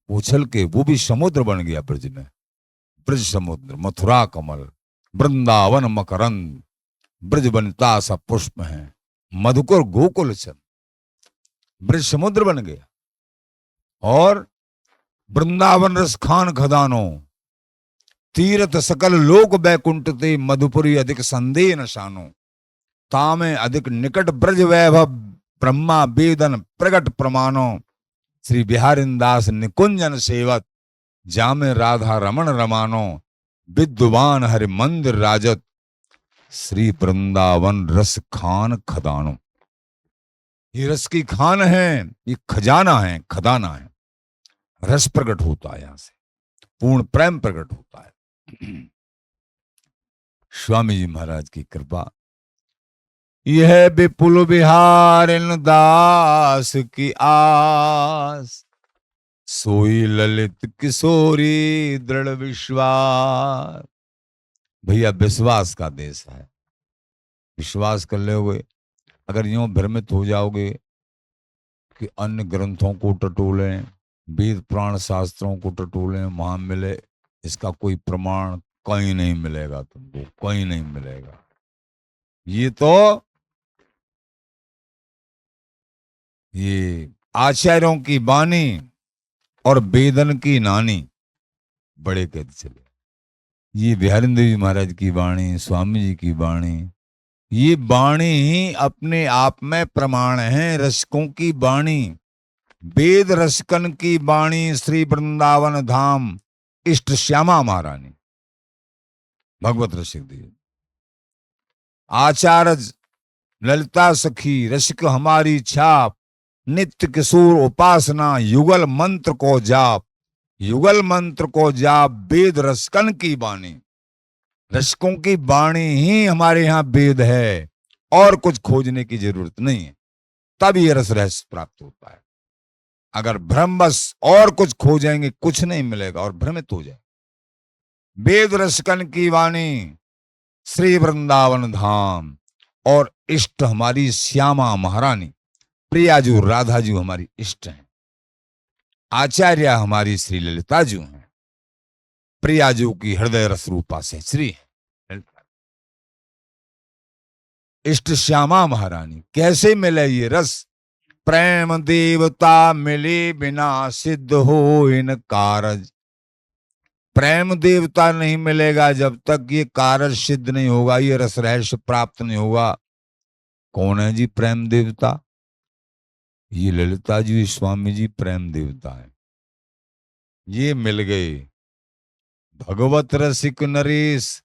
उछल के वो भी समुद्र बन गया ब्रज में। ब्रज समुद्र, मथुरा कमल, वृंदावन मकरंद, ब्रज वनिता सा पुष्प है, मधुकर गोकुल चंद, ब्रज समुद्र बन गया। और वृंदावन रस खान खदानो, तीर्थ सकल लोक बैकुंठ ते, मधुपुरी अधिक संदेह न शानो, तामे अधिक निकट ब्रज वैभव, ब्रह्मा वेदन प्रगट प्रमाणो, श्री बिहारिंदास निकुंजन सेवत, जामे राधा रमन रमानो, विद्वान हरि मंदिर राजत, श्री वृंदावन रस खान खदानो। ये रस की खान है, ये खजाना है, खदाना है। रस प्रकट होता है यहां से, पूर्ण प्रेम प्रकट होता है। स्वामी जी महाराज की कृपा। यह विपुल विहार इन दास की आस, सोई ललित किशोरी दृढ़ विश्वास। भैया विश्वास का देश है। विश्वास कर लोगे, अगर यूं भ्रमित हो जाओगे कि अन्य ग्रंथों को टटोलें, वेद पुराण शास्त्रों को टटोलें, वहां मिले, इसका कोई प्रमाण कहीं नहीं मिलेगा तुमको, कहीं नहीं मिलेगा। ये तो ये आचार्यों की वाणी और वेदन की नानी बड़े कहते चले। ये बिहारिंद्र जी महाराज की वाणी, स्वामी जी की वाणी, ये वाणी ही अपने आप में प्रमाण है। रसिकों की वाणी, वेद रसिकन की वाणी, श्री वृंदावन धाम इष्ट श्यामा महारानी भगवत रसिक देव, आचार्य ललिता सखी रसिक हमारी छाप, नित्य किशोर उपासना युगल मंत्र को जाप, युगल मंत्र को जाप वेद रसकन की वाणी। रसकों की वाणी ही हमारे यहाँ वेद है, और कुछ खोजने की जरूरत नहीं है, तब ये रस रहस्य प्राप्त होता है। अगर भ्रमवश और कुछ खोजेंगे कुछ नहीं मिलेगा और भ्रमित हो जाए। वेद रसकन की वाणी, श्री वृंदावन धाम, और इष्ट हमारी श्यामा महारानी, प्रियाजू राधाजू हमारी इष्ट हैं। आचार्य हमारी श्री ललिता जू हैं, प्रियाजू की हृदय रस रूपा से श्री है। इष्ट श्यामा महारानी, कैसे मिले ये रस? प्रेम देवता मिले बिना सिद्ध हो इन कारज। प्रेम देवता नहीं मिलेगा जब तक ये कारज सिद्ध नहीं होगा, ये रस रहस्य प्राप्त नहीं होगा। कौन है जी प्रेम देवता? ये ललिता जी स्वामी जी प्रेम देवता है। ये मिल गए भगवत रसिक नरेश।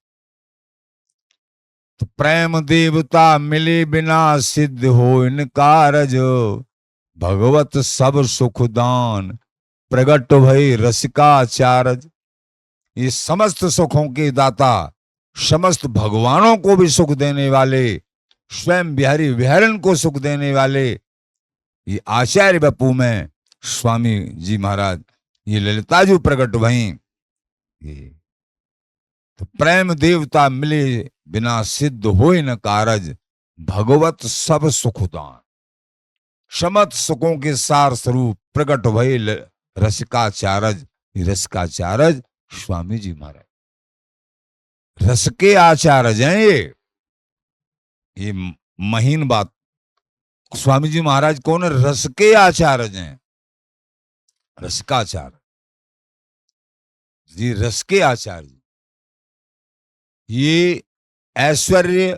तो प्रेम देवता मिले बिना सिद्ध हो इन कारज। भगवत सब सुख दान प्रगट भई रसिकाचारज। ये समस्त सुखों के दाता, समस्त भगवानों को भी सुख देने वाले, स्वयं बिहारी विहरण को सुख देने वाले ये आचार्य बपू में स्वामी जी महाराज, ये ललिता जी प्रकट भई। ये तो प्रेम देवता मिले बिना सिद्ध होय न कारज। भगवत सब सुखदान, समस्त सुखों के सार स्वरूप प्रकट भय रसिकाचारज। रसिकाचारज स्वामी जी महाराज रस के आचार्य हैं। ये महीन बात। स्वामी जी महाराज कौन है? रस के आचार्य हैं, रसिकाचार्य जी, रस के आचार्य। ये ऐश्वर्य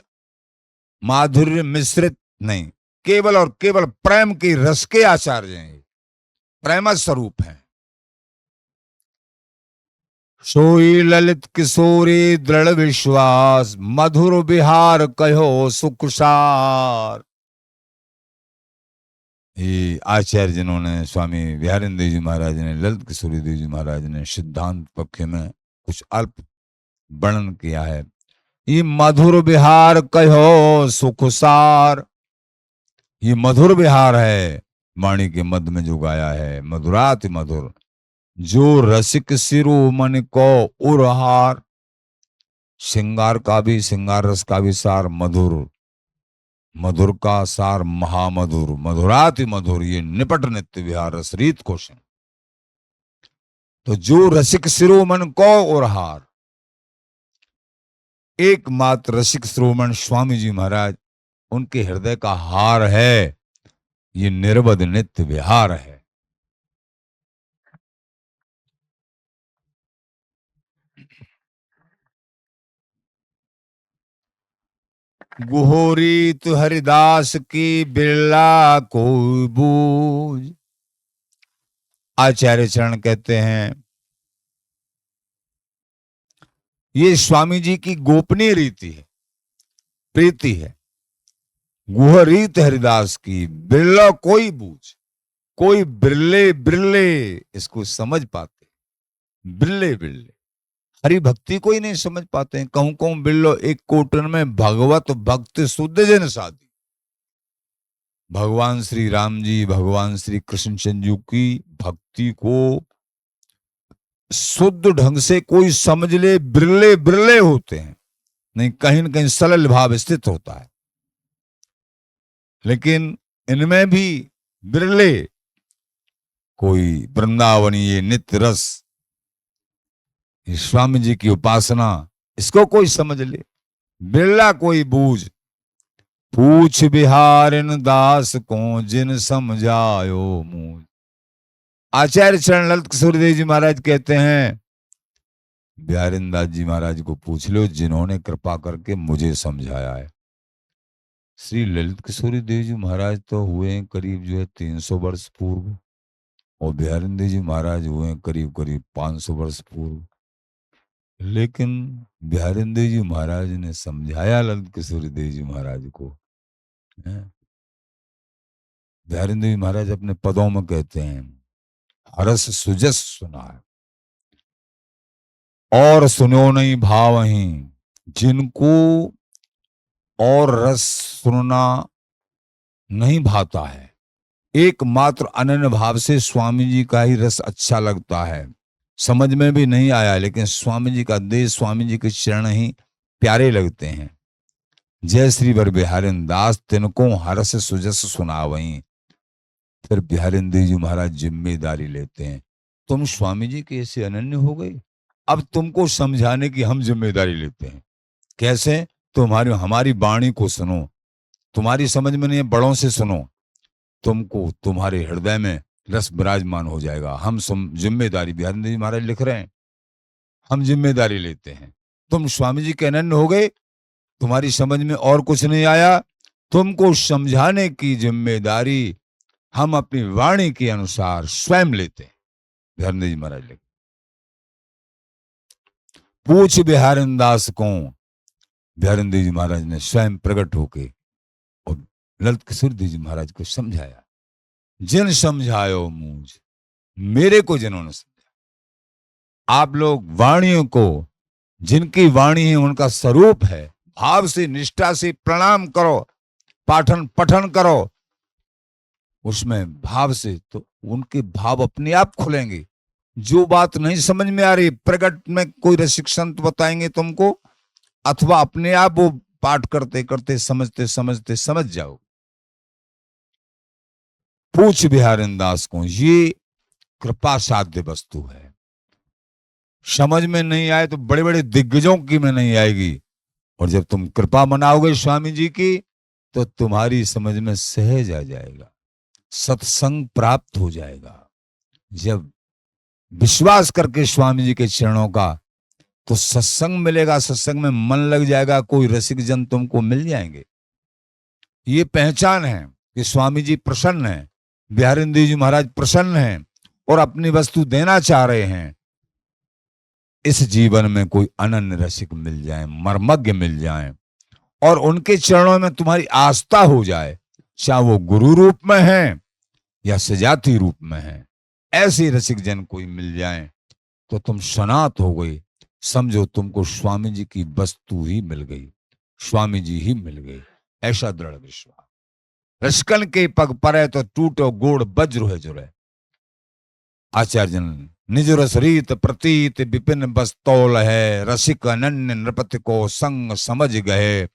माधुर्य मिश्रित नहीं, केवल और केवल प्रेम के रस के आचार्य हैं, प्रेम स्वरूप हैं। सोई ललित किशोरी दृढ़ विश्वास, मधुर विहार कहो सुखसार। ये आचार्य जिन्होंने, स्वामी बिहारिंद्र देव जी महाराज ने, ललित किशोरी देव जी महाराज ने सिद्धांत पक्ष में कुछ अल्प वर्णन किया है। ये मधुर विहार कहो सुखसार। ये मधुर विहार है, वाणी के मध्य में जो गाया है, मधुराति मधुर, जो रसिक सिरो मन को उरहार। श्रृंगार का भी, श्रृंगार रस का भी सार मधुर, मधुर का सार महामधुर, मधुराति मधुर, ये निपट नित्य विहार रस रीत क्वेश्चन। तो जो रसिक सिरो मन को उरहार, एकमात्र रसिक श्रोमण स्वामी जी महाराज, उनके हृदय का हार है, ये निर्वध नित्य विहार है। गुहोरी तु हरिदास की बिरला को बूझ। आचार्य चरण कहते हैं ये स्वामी जी की गोपनीय रीति है, प्रीति है। गुह रीत हरिदास की बिरला कोई बूझ, कोई बिरले बिरले इसको समझ पाते, बिरले बिरले हरि भक्ति कोई नहीं समझ पाते हैं। कहूं कहूं बिल्लो एक कोटन में भगवत भक्ति शुद्ध जन साधी। भगवान श्री राम जी, भगवान श्री कृष्ण चंद्र की भक्ति को शुद्ध ढंग से कोई समझ ले, बिरले बिरले होते हैं, नहीं कहीं न कहीं सलल भाव स्थित होता है। लेकिन इनमें भी बिरले कोई वृंदावनी ये नित्य रस, स्वामी जी की उपासना, इसको कोई समझ ले, बिरला कोई बूझ। पूछ बिहारिन दास को जिन समझायो मूझ। आचार्य चरण ललित किशोर देव जी महाराज कहते हैं बिहारिन दास जी महाराज को पूछ लो जिन्होंने कृपा करके मुझे समझाया है। श्री ललित किशोरी देव जी महाराज तो हुए करीब जो है 300 वर्ष पूर्व, और बिहारिन देव जी महाराज हुए करीब करीब 500 वर्ष पूर्व। लेकिन बिहारिन देव जी महाराज ने समझाया ललित किशोरी देव जी महाराज को, बिहारी देव महाराज अपने पदों में कहते हैं, हरस सुजस सुना है और सुनो नहीं भावहीं, जिनको और रस सुनना नहीं भाता है, एकमात्र अनन्य भाव से स्वामी जी का ही रस अच्छा लगता है। समझ में भी नहीं आया, लेकिन स्वामी जी का देश, स्वामी जी के चरण ही प्यारे लगते हैं। जय श्री वर बिहारी दास तिनको हरस सुजस सुनावहीं। फिर बिहारी देव जी महाराज जिम्मेदारी लेते हैं, तुम स्वामी जी के ऐसे अनन्य हो गए, अब तुमको समझाने की हम जिम्मेदारी लेते हैं। कैसे? तुम्हारी हमारी वाणी को सुनो, तुम्हारी समझ में नहीं है, बड़ों से सुनो, तुमको तुम्हारे हृदय में रस विराजमान हो जाएगा। हम जिम्मेदारी, बिहारी देव जी महाराज लिख रहे हैं, हम जिम्मेदारी लेते हैं। तुम स्वामी जी के अनन्य हो गए, तुम्हारी समझ में और कुछ नहीं आया, तुमको समझाने की जिम्मेदारी हम अपनी वाणी के अनुसार स्वयं लेते हैं। बिहारी देव जी महाराज लिख, पूछ बिहारी दास को, बिहारी देव जी महाराज ने स्वयं प्रकट होके और ललित किशोर देव जी महाराज को समझाया। जिन समझायो मुझ, मेरे को जिन्होंने समझा। आप लोग वाणियों को, जिनकी वाणी है उनका स्वरूप है, भाव से निष्ठा से प्रणाम करो, पाठन पठन करो उसमें भाव से, तो उनके भाव अपने आप खुलेंगे। जो बात नहीं समझ में आ रही, प्रकट में कोई रसिक संत बताएंगे तुमको, अथवा अपने आप वो पाठ करते करते समझते समझते समझ जाओ। पूछ बिहारी दास को, ये कृपा साध्य वस्तु है। समझ में नहीं आए तो बड़े बड़े दिग्गजों की में नहीं आएगी, और जब तुम कृपा मनाओगे स्वामी जी की, तो तुम्हारी समझ में सहज आ जाएगा, सत्संग प्राप्त हो जाएगा। जब विश्वास करके स्वामी जी के चरणों का, तो सत्संग मिलेगा, सत्संग में मन लग जाएगा, कोई रसिक जन तुमको मिल जाएंगे। ये पहचान है कि स्वामी जी प्रसन्न हैं, बिहारी देव जी महाराज प्रसन्न हैं और अपनी वस्तु देना चाह रहे हैं। इस जीवन में कोई अनन्य रसिक मिल जाए, मर्मज्ञ मिल जाए, और उनके चरणों में तुम्हारी आस्था हो जाए, चाहे वो गुरु रूप में है या सजाती रूप में है, ऐसे रसिक जन कोई मिल जाए तो तुम सनात हो गई। समझो तुमको स्वामी जी की वस्तु ही मिल गई, स्वामी जी ही मिल गई, ऐसा दृढ़ विश्वास। रसिकन के पग परे तो टूटो गोड़ वज्र है जुड़े। आचार्य जन, निज रस रीत प्रतीत विपिन बस्तौल है, रसिक अनन्य नृपति को संग समझ गए,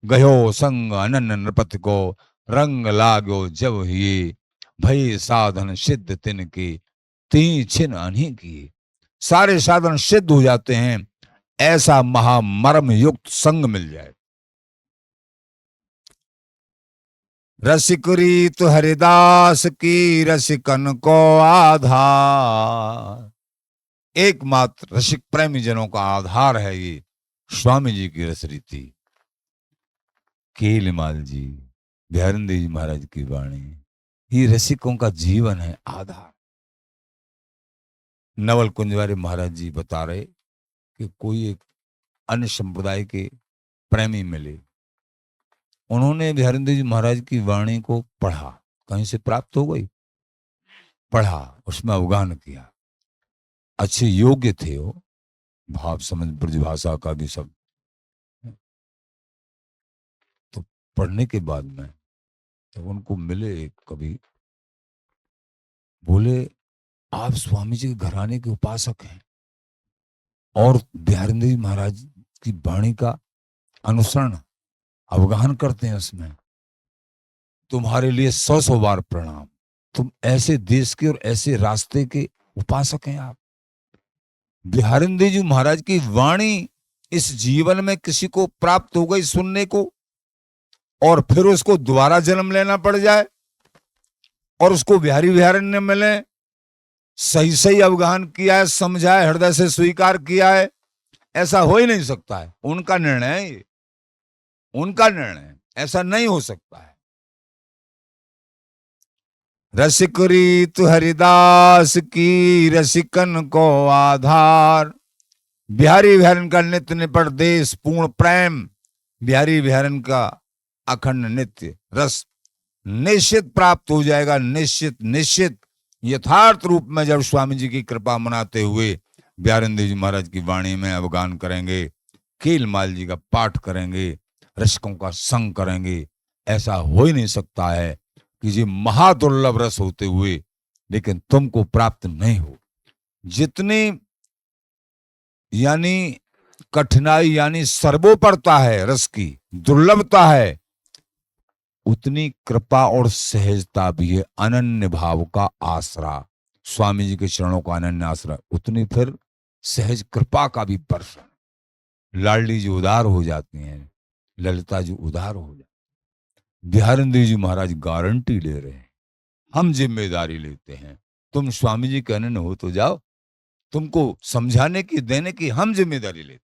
गयो संग अनन्य नृपति को रंग लागो जब ही, भई साधन सिद्ध तिन की ती छिन अनही की। सारे साधन सिद्ध हो जाते हैं, ऐसा महामर्म युक्त संग मिल जाए। रसिक रीत हरिदास की रसिकन को आधार। एकमात्र रसिक प्रेमी जनों का आधार है ये स्वामी जी की रस रीति। केलमाल जी, बिहारी देव जी महाराज की वाणी, ये रसिकों का जीवन है, आधार। नवल कुंजवारी महाराज जी बता रहे कि कोई एक अन्य संप्रदाय के प्रेमी मिले, उन्होंने बिहारी देव जी महाराज की वाणी को पढ़ा, कहीं से प्राप्त हो गई, पढ़ा, उसमें अवगाहन किया, अच्छे योग्य थे वो, भाव समझ ब्रजभाषा का भी सब। तो पढ़ने के बाद में जब उनको मिले कभी, बोले आप स्वामी जी के घराने के उपासक हैं और बिहारी देव जी महाराज की वाणी का अनुसरण अवगाहन करते हैं, उसमें तुम्हारे लिए 100 बार प्रणाम। तुम ऐसे देश के और ऐसे रास्ते के उपासक हैं आप। बिहारी देव जी महाराज की वाणी इस जीवन में किसी को प्राप्त हो गई सुनने को, और फिर उसको दोबारा जन्म लेना पड़ जाए और उसको बिहारी ने मिले, सही सही अवगाहन किया है, समझा है, हृदय से स्वीकार किया है, ऐसा हो ही नहीं सकता है। उनका निर्णय है ये, उनका निर्णय, ऐसा नहीं हो सकता है। रसिक रीत हरिदास की रसिकन को आधार। बिहारी बिहारन का नित्य निपट देश पूर्ण प्रेम, बिहारी बिहारन का अखंड नित्य रस निश्चित प्राप्त हो जाएगा, निश्चित निश्चित। यथार्थ रूप में जब स्वामी जी की कृपा मनाते हुए बिहारिंद जी महाराज की वाणी में अवगान करेंगे, कीलमाल जी का पाठ करेंगे, रसिकों का संग करेंगे, ऐसा हो ही नहीं सकता है कि ये महादुर्लभ रस होते हुए लेकिन तुमको प्राप्त नहीं हो। जितनी यानी कठिनाई यानी सर्वोपरता है, रस की दुर्लभता है, उतनी कृपा और सहजता भी है। अनन्य भाव का आसरा, स्वामी जी के चरणों का अनन्य आसरा, उतनी फिर सहज कृपा का भी वर्षण। लाडली जी उदार हो जाती हैं, ललिता जी उदार हो जाती। बिहारिंद जी महाराज गारंटी ले रहे हैं, हम जिम्मेदारी लेते हैं। तुम स्वामी जी के अनन्य हो तो जाओ, तुमको समझाने की देने की हम जिम्मेदारी लेते हैं।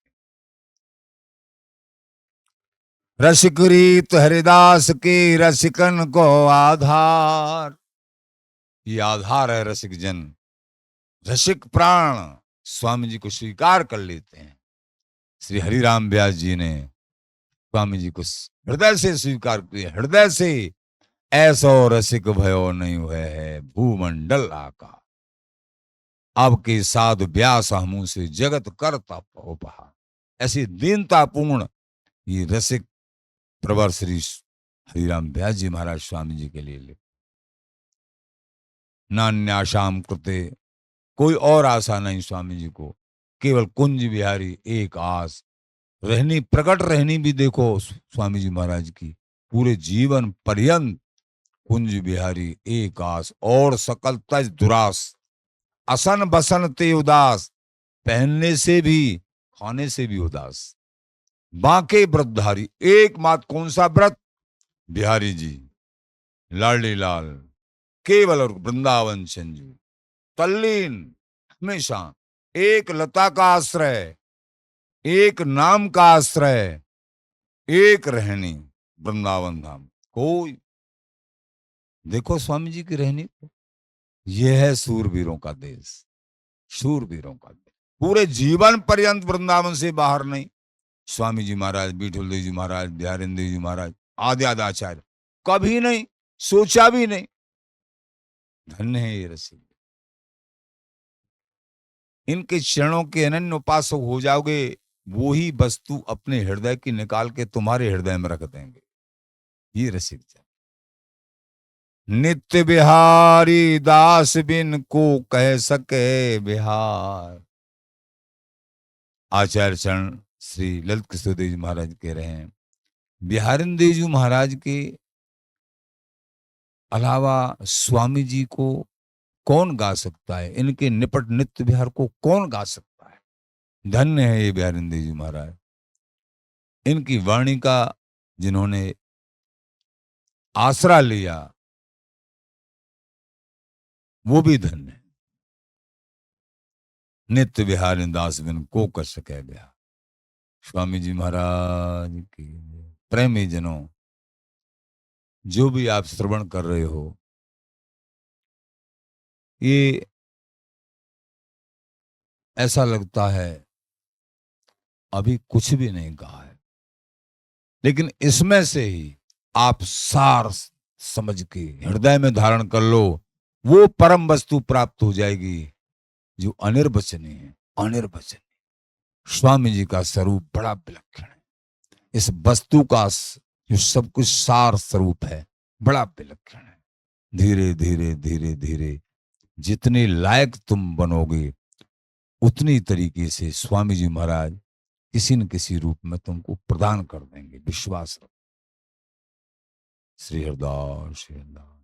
रसिक रीत हरिदास की रसिकन को आधार, ये आधार है रसिक जन। रसिक प्राण स्वामी जी को स्वीकार कर लेते हैं। श्री हरिराम व्यास जी ने स्वामी जी को हृदय से स्वीकार किया, हृदय से। ऐसो रसिक भयो नहीं हुए है भूमंडल आका, अब के साधु व्यास हमू से जगत करता पहा। ऐसी दीनतापूर्ण ये रसिक प्रवर श्री हरिराम व्यास जी महाराज स्वामी जी के लिए नान्याशाम कृते, कोई और आशा नहीं स्वामी जी को, केवल कुंज बिहारी एक आस। रहनी प्रकट रहनी भी देखो स्वामी जी महाराज की, पूरे जीवन पर्यंत कुंज बिहारी एक आस, और सकल तज दुरास। असन बसन ते उदास, पहनने से भी खाने से भी उदास। बांके व्रतधारी, एकमात्र कौन सा व्रत? बिहारी जी, लाडली लाल, केवल और वृंदावन संजू, तल्लीन हमेशा। एक लता का आश्रय, एक नाम का आश्रय, एक रहनी वृंदावन धाम। कोई देखो स्वामी जी की रहनी को, यह है सूरवीरों का देश, सूरवीरों का देश। पूरे जीवन पर्यंत वृंदावन से बाहर नहीं। स्वामी जी महाराज, बीठल देव जी महाराज, बिहारिंद देव जी महाराज, आदि आदि आचार्य, कभी नहीं सोचा भी नहीं। धन्य है ये रसिक, इनके चरणों के अनन्य उपासक हो जाओगे, वो ही वस्तु अपने हृदय की निकाल के तुम्हारे हृदय में रख देंगे। ये रसिक जन। नित्य बिहारी दास बिन को कह सके बिहार। आचार्य चरण श्री ललित कृष्ण देव जी महाराज कह रहे हैं, बिहारिंद देव जी महाराज के अलावा स्वामी जी को कौन गा सकता है? इनके निपट नित्य बिहार को कौन गा सकता है? धन्य है ये बिहारिंद देव जी महाराज। इनकी वाणी का जिन्होंने आसरा लिया वो भी धन्य है। नित्य बिहारी दास बिन को कर सके बिहार। स्वामी जी महाराज की प्रेमी जनों, जो भी आप श्रवण कर रहे हो, ये ऐसा लगता है अभी कुछ भी नहीं कहा है, लेकिन इसमें से ही आप सार समझ के हृदय में धारण कर लो, वो परम वस्तु प्राप्त हो जाएगी जो अनिर्वचनीय है। अनिर्वचनीय स्वामी जी का स्वरूप बड़ा विलक्षण है। इस वस्तु का जो सब कुछ सार स्वरूप है बड़ा विलक्षण है। धीरे धीरे धीरे धीरे जितने लायक तुम बनोगे, उतनी तरीके से स्वामी जी महाराज किसी न किसी रूप में तुमको प्रदान कर देंगे। विश्वास रखो। श्री हरदास, श्री हरदास।